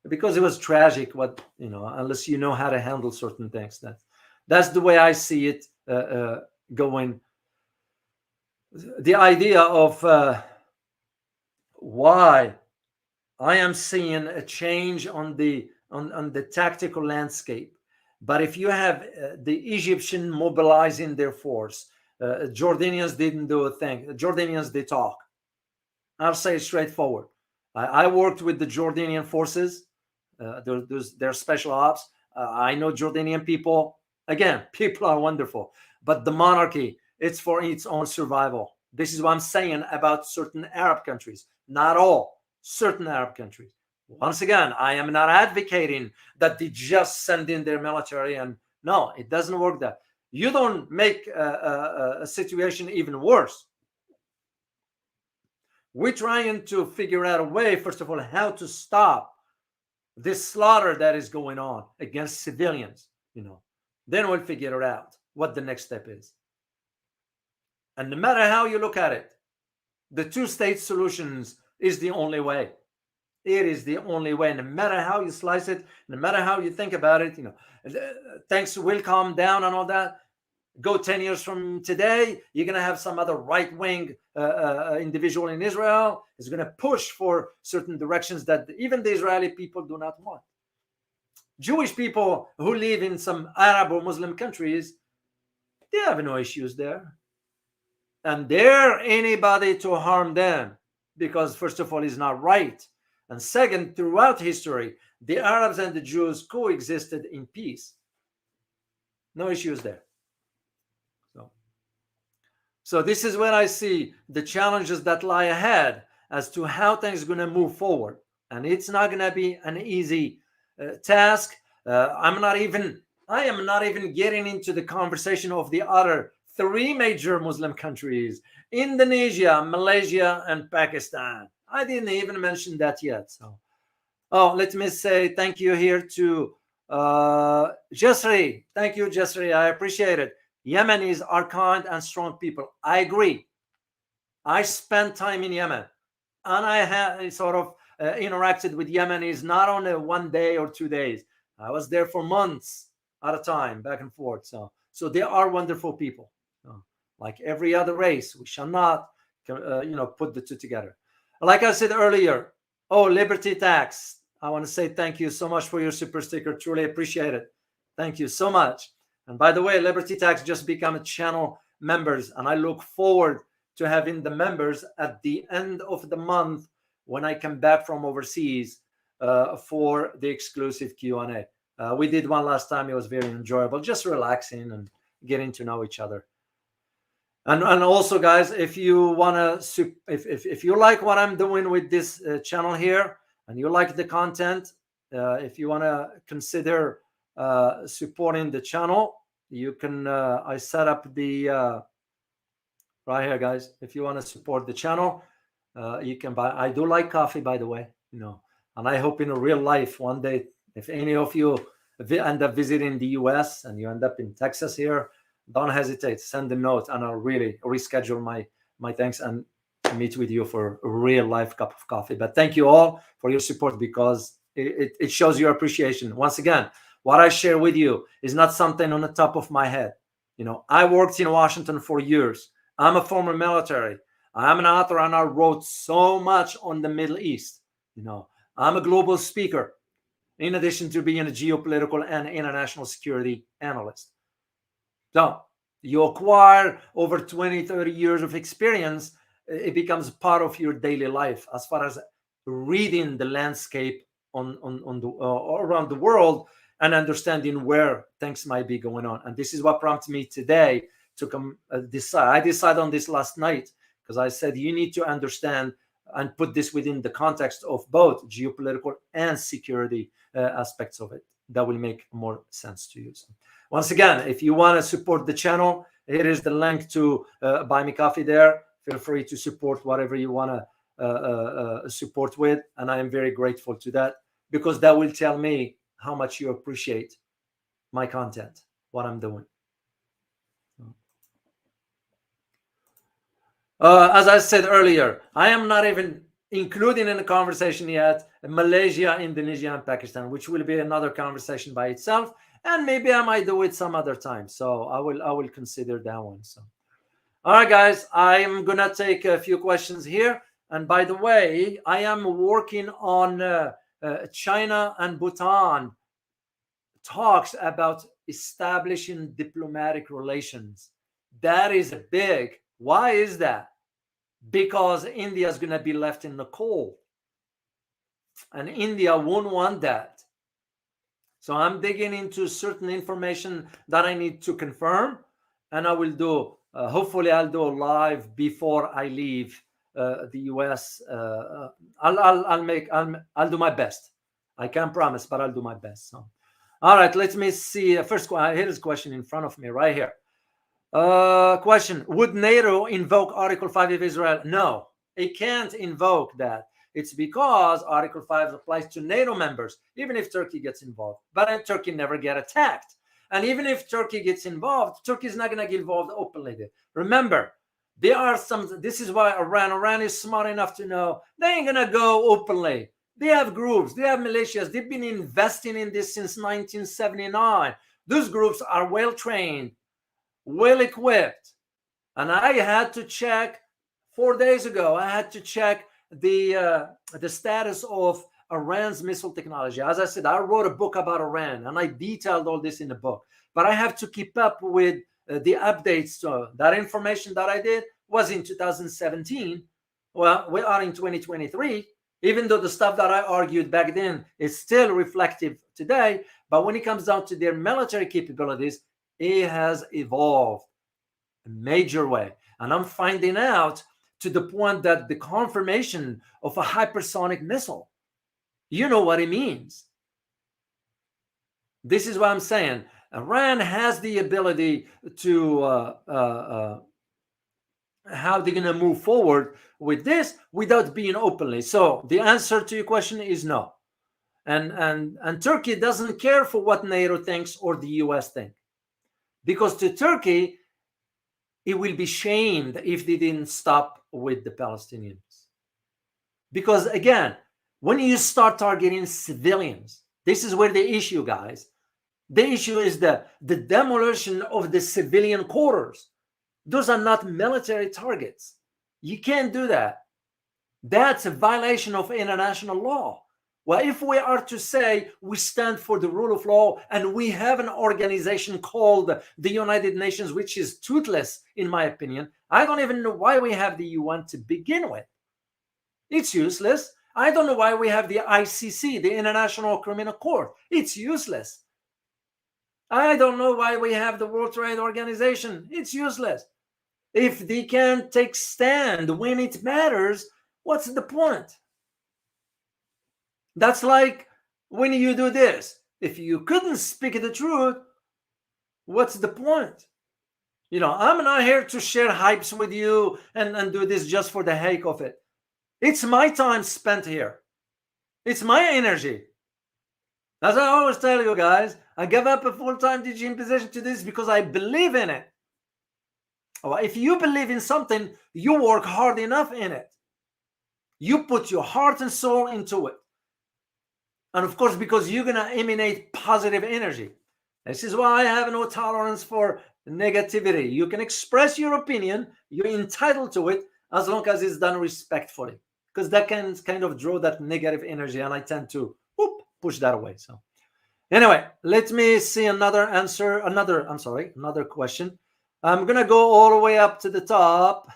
because it was tragic. What unless you know how to handle certain things, that's the way I see it going. The idea of why I am seeing a change on the tactical landscape. But if you have the Egyptian mobilizing their force, Jordanians didn't do a thing. The Jordanians, they talk. I'll say straightforward. I worked with the Jordanian forces. They're special ops. I know Jordanian people. Again, people are wonderful. But the monarchy, it's for its own survival. This is what I'm saying about certain Arab countries. Not all, certain Arab countries. Once again, I am not advocating that they just send in their military, and no, it doesn't work that. You don't make a situation even worse. We're trying to figure out a way, first of all, how to stop this slaughter that is going on against civilians. Then we'll figure it out what the next step is. And no matter how you look at it, the two-state solutions is the only way. It is the only way, no matter how you slice it, no matter how you think about it. Things will calm down and all that. Go 10 years from today, you're going to have some other right-wing individual in Israel is going to push for certain directions that even the Israeli people do not want. Jewish people who live in some Arab or Muslim countries, they have no issues there. And dare anybody to harm them, because first of all, it's not right. And second, throughout history, the Arabs and the Jews coexisted in peace. No issues there. So this is where I see the challenges that lie ahead as to how things are going to move forward. And it's not going to be an easy task. I am not even getting into the conversation of the other three major Muslim countries: Indonesia, Malaysia, and Pakistan. I didn't even mention that yet. So, let me say thank you here to Jasri. Thank you, Jasri. I appreciate it. Yemenis are kind and strong people. I agree. I spent time in Yemen, and I have sort of interacted with Yemenis not only 1 day or 2 days. I was there for months at a time, back and forth. So they are wonderful people. Like every other race, we shall not, put the two together. Like I said earlier, Liberty Tax. I want to say thank you so much for your super sticker. Truly appreciate it. Thank you so much. And by the way, Liberty Tax just become channel members, and I look forward to having the members at the end of the month when I come back from overseas for the exclusive Q&A. We did one last time. It was very enjoyable, just relaxing and getting to know each other. And also, guys, if you want to, if you like what I'm doing with this channel here, and you like the content, if you want to consider supporting the channel, you can. I set up the right here, guys. If you want to support the channel, you can buy. I do like coffee, by the way, and I hope in real life one day, if any of you end up visiting the US and you end up in Texas here, don't hesitate. Send a note, and I'll really reschedule my thanks and meet with you for a real life cup of coffee. But thank you all for your support, because it shows your appreciation. Once again, what I share with you is not something on the top of my head. I worked in Washington for years. I'm a former military. I'm an author, and I wrote so much on the Middle East. I'm a global speaker, in addition to being a geopolitical and international security analyst. So you acquire over 20, 30 years of experience. It becomes part of your daily life as far as reading the landscape on the around the world and understanding where things might be going on. And this is what prompted me today to come decide. I decided on this last night because I said you need to understand and put this within the context of both geopolitical and security aspects of it. That will make more sense to you. So once again, if you want to support the channel, here is the link to buy me coffee there. feel free to support whatever you want to support with, and I am very grateful to that, because that will tell me how much you appreciate my content, what I'm doing. As I said earlier, I am not even including in the conversation yet Malaysia, Indonesia, and Pakistan, which will be another conversation by itself, and maybe I might do it some other time. So I will consider that one. So, all right, guys, I'm gonna take a few questions here. And by the way, I am working on China and Bhutan talks about establishing diplomatic relations. That is big. Why is that? Because India is going to be left in the cold, and India won't want that. So I'm digging into certain information that I need to confirm, and I will do. Hopefully, I'll do a live before I leave the US. I'll do my best. I can't promise, but I'll do my best. So, all right, let me see. First, here's a question in front of me right here. Question: would NATO invoke Article 5 of Israel? No, it can't invoke that. It's because Article 5 applies to NATO members, even if Turkey gets involved. But Turkey never get attacked. And even if Turkey gets involved, Turkey is not going to get involved openly. Remember, there are some, this is why Iran is smart enough to know they ain't going to go openly. They have groups, they have militias. They've been investing in this since 1979. Those groups are well trained, well equipped. And I had to check 4 days ago, I had to check the status of Iran's missile technology. As I said, I wrote a book about Iran, and I detailed all this in the book. But I have to keep up with the updates. So that information that I did was in 2017. Well, we are in 2023. Even though the stuff that I argued back then is still reflective today, but when it comes down to their military capabilities, it has evolved a major way. And I'm finding out to the point that the confirmation of a hypersonic missile, you know what it means. This is what I'm saying. Iran has the ability to how they're going to move forward with this without being openly. So the answer to your question is no. And Turkey doesn't care for what NATO thinks or the US think. Because to Turkey, it will be shamed if they didn't stop with the Palestinians. Because again, when you start targeting civilians, this is where the issue, guys. The issue is the demolition of the civilian quarters. Those are not military targets. You can't do that. That's a violation of international law. Well, if we are to say we stand for the rule of law and we have an organization called the United Nations, which is toothless, in my opinion, I don't even know why we have the UN to begin with. It's useless. I don't know why we have the ICC, the International Criminal Court. It's useless. I don't know why we have the World Trade Organization. It's useless. If they can't take stand when it matters, what's the point? That's like when you do this. If you couldn't speak the truth, what's the point? You know, I'm not here to share hypes with you and do this just for the heck of it. It's my time spent here. It's my energy. As I always tell you guys, I give up a full-time teaching position to this because I believe in it. If you believe in something, you work hard enough in it. You put your heart and soul into it. And of course, because you're going to emanate positive energy. This is why I have no tolerance for negativity. You can express your opinion. You're entitled to it as long as it's done respectfully. Because that can kind of draw that negative energy. And I tend to push that away. So anyway, let me see another answer. Another question. I'm going to go all the way up to the top.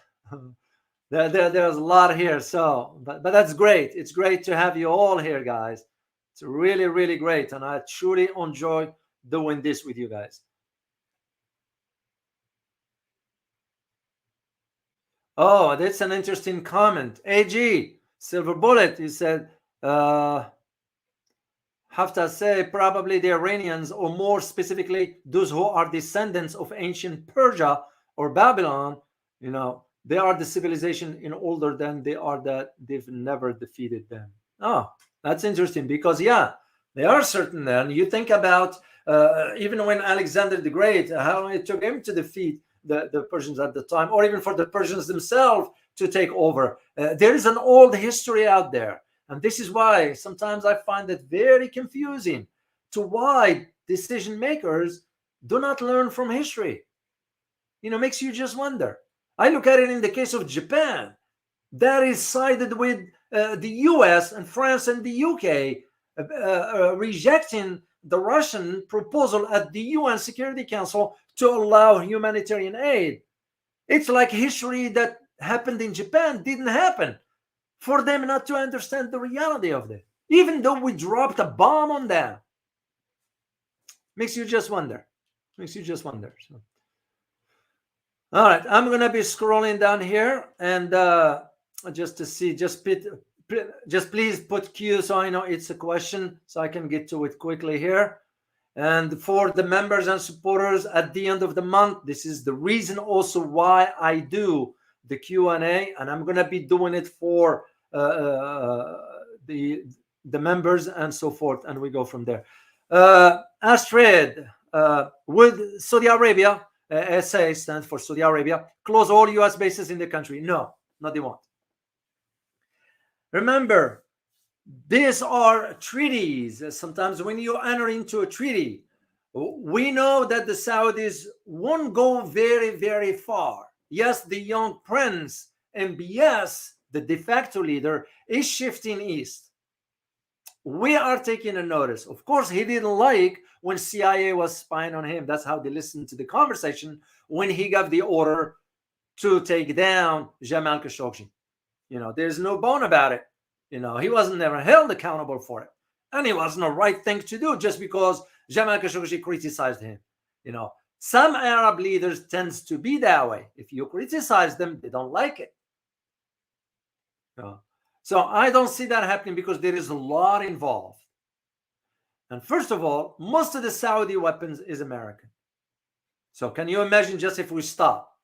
There's a lot here. So, but that's great. It's great to have you all here, guys. It's really, really great. And I truly enjoy doing this with you guys. Oh, that's an interesting comment. AG, Silver Bullet, he said, have to say probably the Iranians, or more specifically, those who are descendants of ancient Persia or Babylon, you know, They are the civilization in older than they are that they've never defeated them. Oh, that's interesting because yeah, they are certain. And you think about even when Alexander the Great, how it took him to defeat the Persians at the time, or even for the Persians themselves to take over. There is an old history out there, and this is why sometimes I find it very confusing to why decision makers do not learn from history. Makes you just wonder. I look at it in the case of Japan, that is sided with the US and France and the UK, rejecting the Russian proposal at the UN Security Council to allow humanitarian aid. It's like history that happened in Japan didn't happen for them not to understand the reality of it, even though we dropped a bomb on them. Makes you just wonder. So. All right, I'm going to be scrolling down here and just to see, just please put Q so I know it's a question so I can get to it quickly here. And for the members and supporters at the end of the month, this is the reason also why I do the Q&A, and I'm going to be doing it for the members and so forth, and we go from there. Astrid, with Saudi Arabia, SA stands for Saudi Arabia, close all US bases in the country? No, they won't. Remember, these are treaties. Sometimes when you enter into a treaty, we know that the Saudis won't go very, very far. Yes, the young prince, MBS, the de facto leader, is shifting east. We are taking a notice. Of course, he didn't like when CIA was spying on him. That's how they listened to the conversation when he gave the order to take down Jamal Khashoggi. There's no bone about it. He wasn't never held accountable for it. And it wasn't the right thing to do just because Jamal Khashoggi criticized him. Some Arab leaders tends to be that way. If you criticize them, they don't like it. So I don't see that happening because there is a lot involved. And first of all, most of the Saudi weapons is American. So can you imagine just if we stop?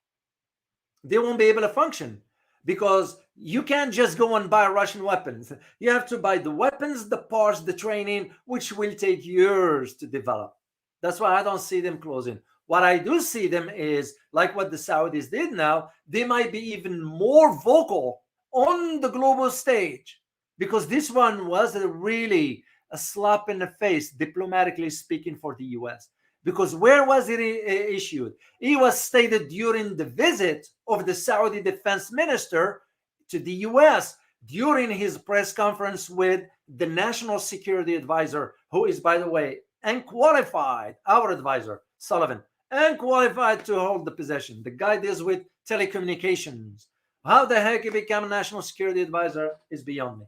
They won't be able to function because you can't just go and buy Russian weapons. You have to buy the weapons, the parts, the training, which will take years to develop. That's why I don't see them closing. What I do see them is, like what the Saudis did now, they might be even more vocal on the global stage, because this one was really a slap in the face, diplomatically speaking, for the US. Because where was it issued? It was stated during the visit of the Saudi defense minister to the US during his press conference with the national security advisor, who is, by the way, unqualified, our advisor, Sullivan, unqualified to hold the position. The guy deals with telecommunications. How the heck he became a national security advisor is beyond me.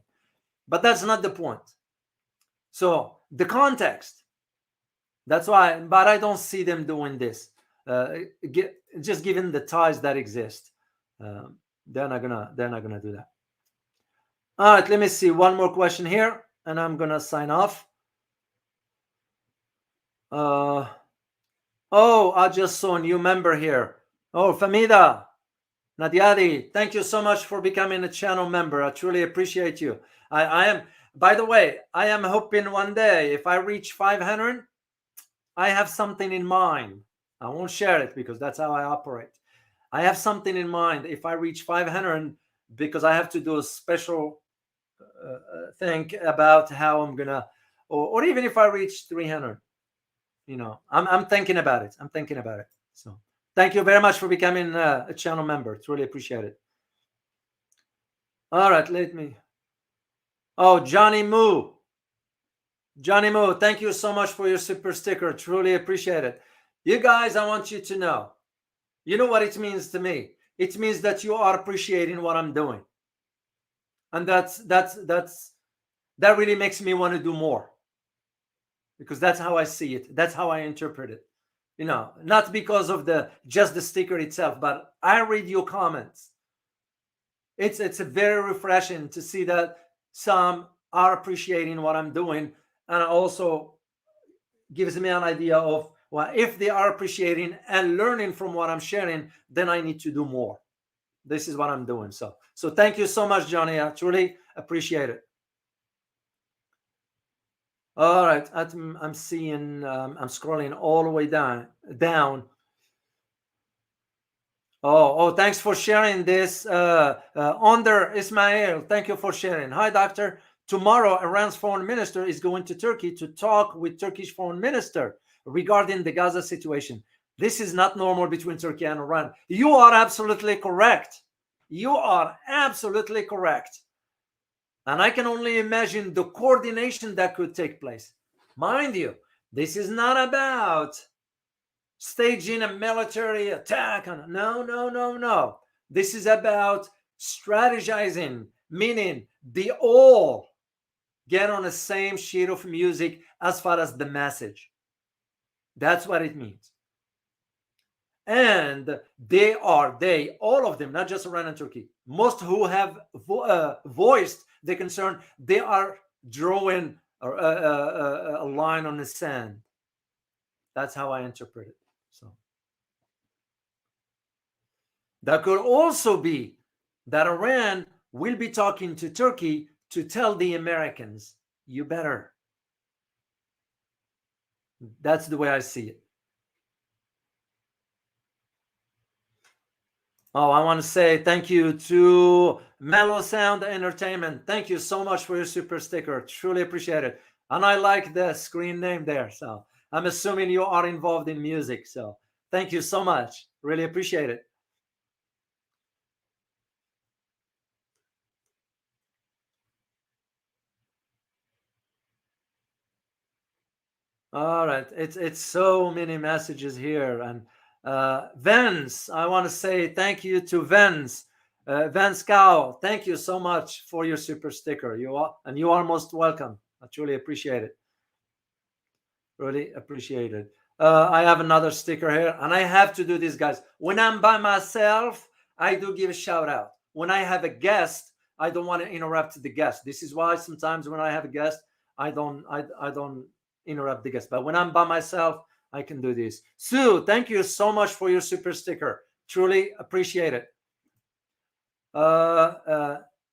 But that's not the point. So the context, that's why, but I don't see them doing this. Just given the ties that exist, they're not gonna do that. All right, let me see one more question here, and I'm gonna sign off. Oh, I just saw a new member here. Oh, Famida Nadiadi, thank you so much for becoming a channel member. I truly appreciate you. I am, by the way, I am hoping one day if I reach 500, I have something in mind. I won't share it because that's how I operate. I have something in mind if I reach 500, because I have to do a special thing about how I'm gonna, or even if I reach 300, I'm thinking about it. So thank you very much for becoming a channel member. Truly appreciate it. All right, let me. Oh, Johnny Moo, thank you so much for your super sticker. Truly appreciate it. You guys, I want you to know, you know what it means to me. It means that you are appreciating what I'm doing, and that really makes me want to do more, because that's how I see it. That's how I interpret it. Not because of just the sticker itself, but I read your comments. It's a very refreshing to see that some are appreciating what I'm doing, and also gives me an idea of, well, if they are appreciating and learning from what I'm sharing, then I need to do more. This is what I'm doing. So thank you so much, Johnny. I truly appreciate it. All right, I'm seeing, I'm scrolling all the way down. Oh, thanks for sharing this. Onder Ismail, thank you for sharing. Hi, doctor. Tomorrow, Iran's foreign minister is going to Turkey to talk with Turkish foreign minister regarding the Gaza situation. This is not normal between Turkey and Iran. You are absolutely correct. You are absolutely correct. And I can only imagine the coordination that could take place. Mind you, this is not about staging a military attack. No. This is about strategizing, meaning they all get on the same sheet of music as far as the message. That's what it means. And all of them, not just Iran and Turkey, most who have voiced the concern, they are drawing a line on the sand. That's how I interpret it. So that could also be that Iran will be talking to Turkey to tell the Americans, you better. That's the way I see it. Oh, I want to say thank you to Mellow Sound Entertainment. Thank you so much for your super sticker. Truly appreciate it. And I like the screen name there. So I'm assuming you are involved in music. So thank you so much. Really appreciate it. All right. It's so many messages here. And Vance, I want to say thank you to Vance. Vance Cow, thank you so much for your super sticker. You are most welcome. I truly appreciate it. Really appreciate it. I have another sticker here, and I have to do this, guys. When I'm by myself, I do give a shout out. When I have a guest, I don't want to interrupt the guest. This is why sometimes when I have a guest, I don't interrupt the guest. But when I'm by myself, I can do this. Sue, thank you so much for your super sticker. Truly appreciate it.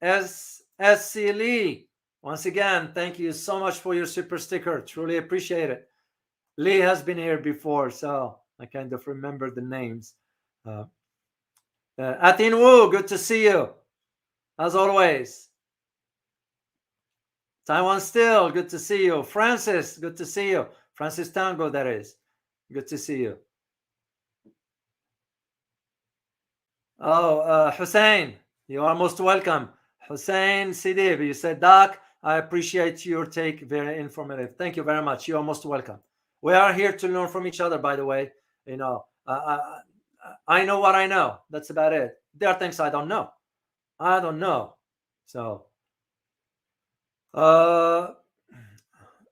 SC Lee, once again, thank you so much for your super sticker. Truly appreciate it. Lee has been here before, so I kind of remember the names. Atin Wu, good to see you, as always. Taiwan Still, good to see you. Francis, good to see you. Francis Tango, that is. Good to see you. Oh, Hussein, you are most welcome. Hussein Sidib, you said, Doc, I appreciate your take. Very informative. Thank you very much. You are most welcome. We are here to learn from each other, by the way. You know, I know what I know. That's about it. There are things I don't know. So,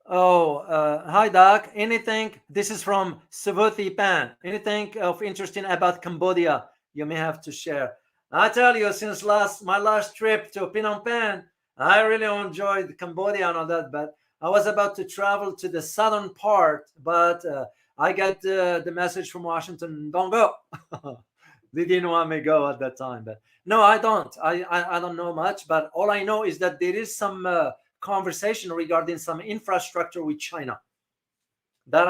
hi, Doc. Anything? This is from Savuthi Pan. Anything of interesting about Cambodia you may have to share? I tell you, since my last trip to Phnom Penh, I really enjoyed Cambodia and all that, but I was about to travel to the southern part, but I got the message from Washington, don't go. They didn't want me to go at that time. But no, I don't. I don't know much, but all I know is that there is some conversation regarding some infrastructure with China that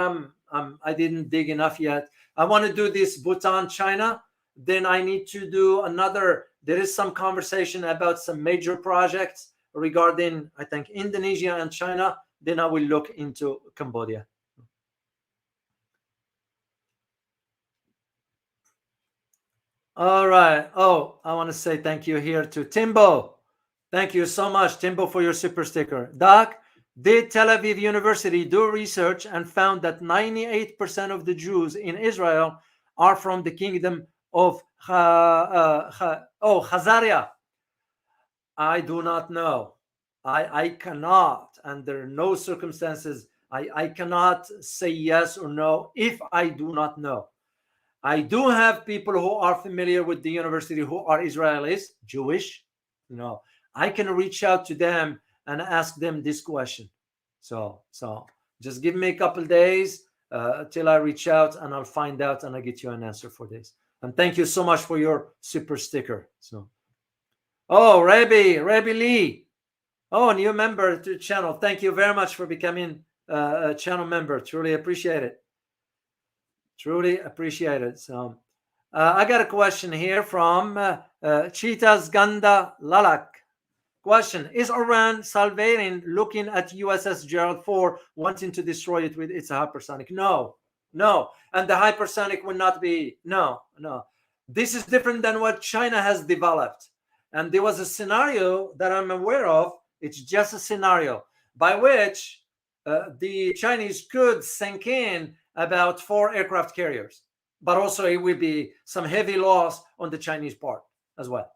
I didn't dig enough yet. I want to do this Bhutan, China. Then I need to do another. There is some conversation about some major projects regarding, I think, Indonesia and China. Then I will look into Cambodia. All right. Oh, I want to say thank you here to Timbo. Thank you so much, Timbo, for your super sticker. Doc, did Tel Aviv University do research and found that 98% of the Jews in Israel are from the kingdom of Khazaria? I do not know. I cannot, under no circumstances, I cannot say yes or no if I do not know. I do have people who are familiar with the university who are Israelis, Jewish. I can reach out to them and ask them this question. So just give me a couple days till I reach out, and I'll find out and I'll get you an answer for this. And thank you so much for your super sticker. So, oh, Rabbi Lee. Oh, new member to the channel. Thank you very much for becoming a channel member. Truly appreciate it. Truly appreciate it. So, I got a question here from Cheetah's Ganda Lalak. Question: is Iran salvating looking at USS Gerald Ford wanting to destroy it with its hypersonic? No, no. And the hypersonic will not be, no, no. This is different than what China has developed. And there was a scenario that I'm aware of. It's just a scenario by which the Chinese could sink in about 4 aircraft carriers, but also it will be some heavy loss on the Chinese part as well.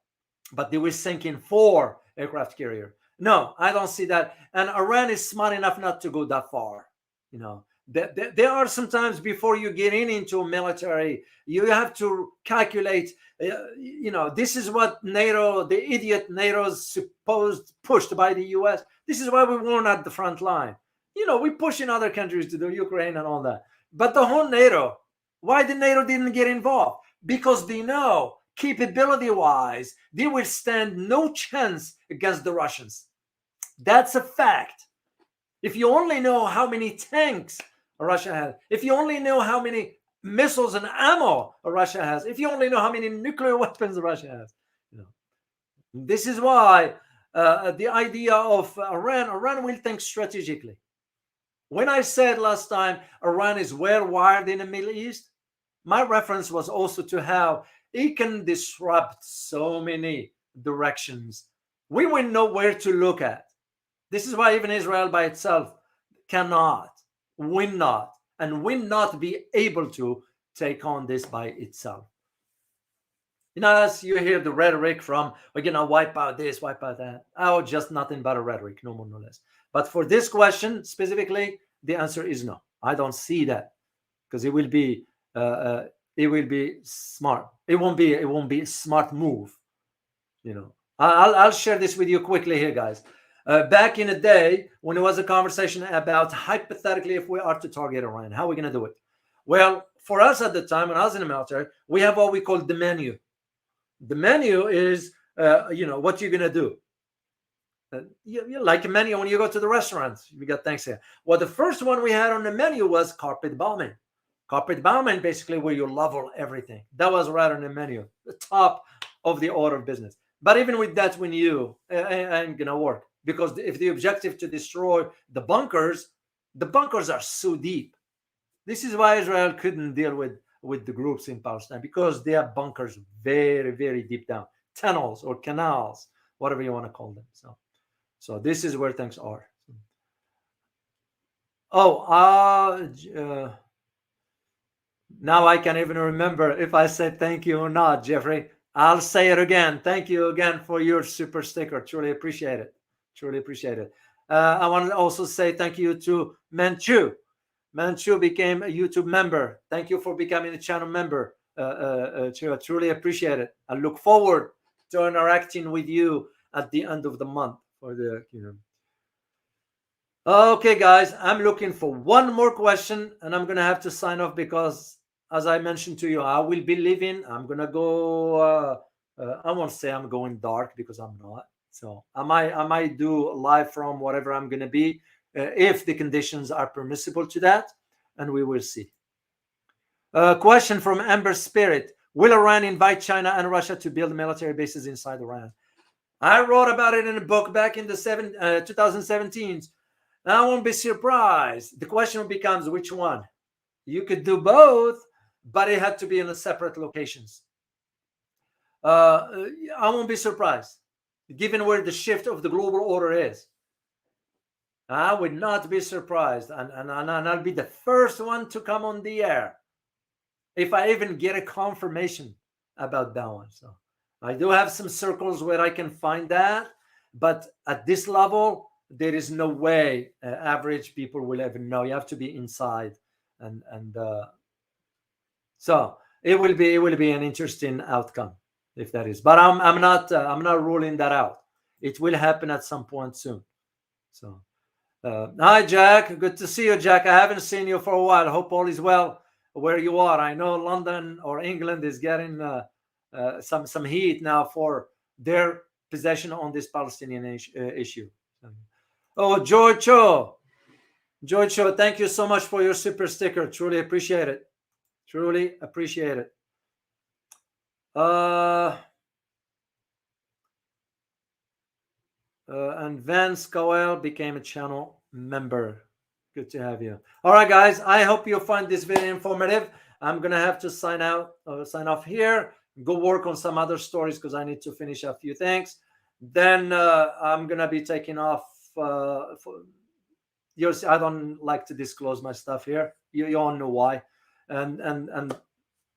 But they will sink in 4 aircraft carrier. No, I don't see that. And Iran is smart enough not to go that far. You know, there are sometimes before you get into military, you have to calculate. You know, this is what NATO, the idiot NATO's supposed pushed by the US. This is why we weren't at the front line. You know, we push in other countries to do Ukraine and all that. But the whole NATO, why the NATO didn't get involved? Because they know capability-wise, they will stand no chance against the Russians. That's a fact. If you only know how many tanks Russia has, if you only know how many missiles and ammo Russia has, if you only know how many nuclear weapons Russia has, you know, this is why the idea of Iran will think strategically. When I said last time Iran is well wired in the Middle East, my reference was also to how it can disrupt so many directions. We will know where to look at. This is why even Israel by itself cannot, will not, and will not be able to take on this by itself. You know, as you hear the rhetoric from, we're going to wipe out this, wipe out that. Oh, just nothing but a rhetoric, no more, no less. But for this question specifically, the answer is no. I don't see that, because it will be smart. It won't be a smart move. You know, I'll share this with you quickly here, guys. Back in the day, when there was a conversation about hypothetically if we are to target Iran, how are we going to do it? Well, for us at the time, when I was in the military, we have what we call the menu. The menu is, what you're going to do. You like a menu when you go to the restaurants. We got things here. Well, the first one we had on the menu was carpet bombing. Carpet bombing, basically, where you level everything. That was right on the menu, the top of the order of business. But even with that, we knew it ain't going to work. Because if the objective to destroy the bunkers are so deep. This is why Israel couldn't deal with the groups in Palestine, because they have bunkers very, very deep down. Tunnels or canals, whatever you want to call them. So this is where things are. Now I can't even remember if I said thank you or not, Jeffrey. I'll say it again. Thank you again for your super sticker. Truly appreciate it. Truly appreciate it. I want to also say thank you to Manchu. Manchu became a YouTube member. Thank you for becoming a channel member. Truly appreciate it. I look forward to interacting with you at the end of the month for the Okay, guys, I'm looking for one more question, and I'm gonna have to sign off because, as I mentioned to you, I will be leaving. I'm gonna go. I won't say I'm going dark because I'm not. So I might do live from whatever I'm gonna be if the conditions are permissible to that, and we will see. Question from Amber Spirit: will Iran invite China and Russia to build military bases inside Iran? I wrote about it in a book back in the 2017. I won't be surprised. The question becomes which one. You could do both, but it had to be in separate locations. I won't be surprised, given where the shift of the global order is. I would not be surprised, and I'll be the first one to come on the air if I even get a confirmation about that one. So I do have some circles where I can find that, but at this level, there is no way average people will ever know. You have to be inside, and so it will be an interesting outcome if that is. But I'm not ruling that out. It will happen at some point soon. So hi Jack, good to see you, Jack. I haven't seen you for a while. Hope all is well where you are. I know London or England is getting some heat now for their possession on this Palestinian issue. Oh, Jojo, thank you so much for your super sticker. Truly appreciate it. Truly appreciate it. And Vance Cowell became a channel member. Good to have you. All right, guys. I hope you find this very informative. I'm gonna have to sign off here. Go work on some other stories because I need to finish a few things. Then I'm gonna be taking off. I don't like to disclose my stuff here. You all know why. And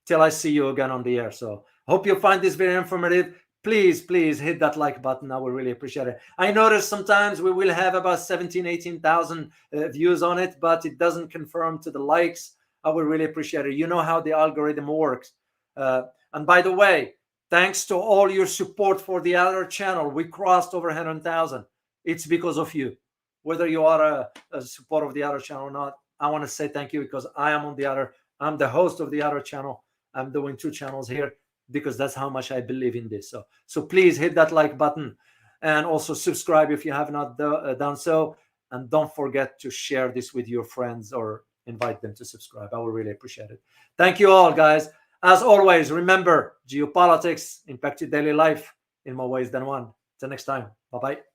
till I see you again on the air. So hope you find this very informative. Please hit that like button. I will really appreciate it. I notice sometimes we will have about 18,000 views on it, but it doesn't confirm to the likes. I will really appreciate it. You know how the algorithm works. And by the way, thanks to all your support for the other channel, we crossed over 100,000. It's because of you. Whether you are a supporter of the other channel or not, I want to say thank you because I'm the host of the other channel. I'm doing 2 channels here because that's how much I believe in this. So please hit that like button and also subscribe if you have not done so. And don't forget to share this with your friends or invite them to subscribe. I will really appreciate it. Thank you all, guys. As always, remember, geopolitics impact your daily life in more ways than one. Till next time. Bye-bye.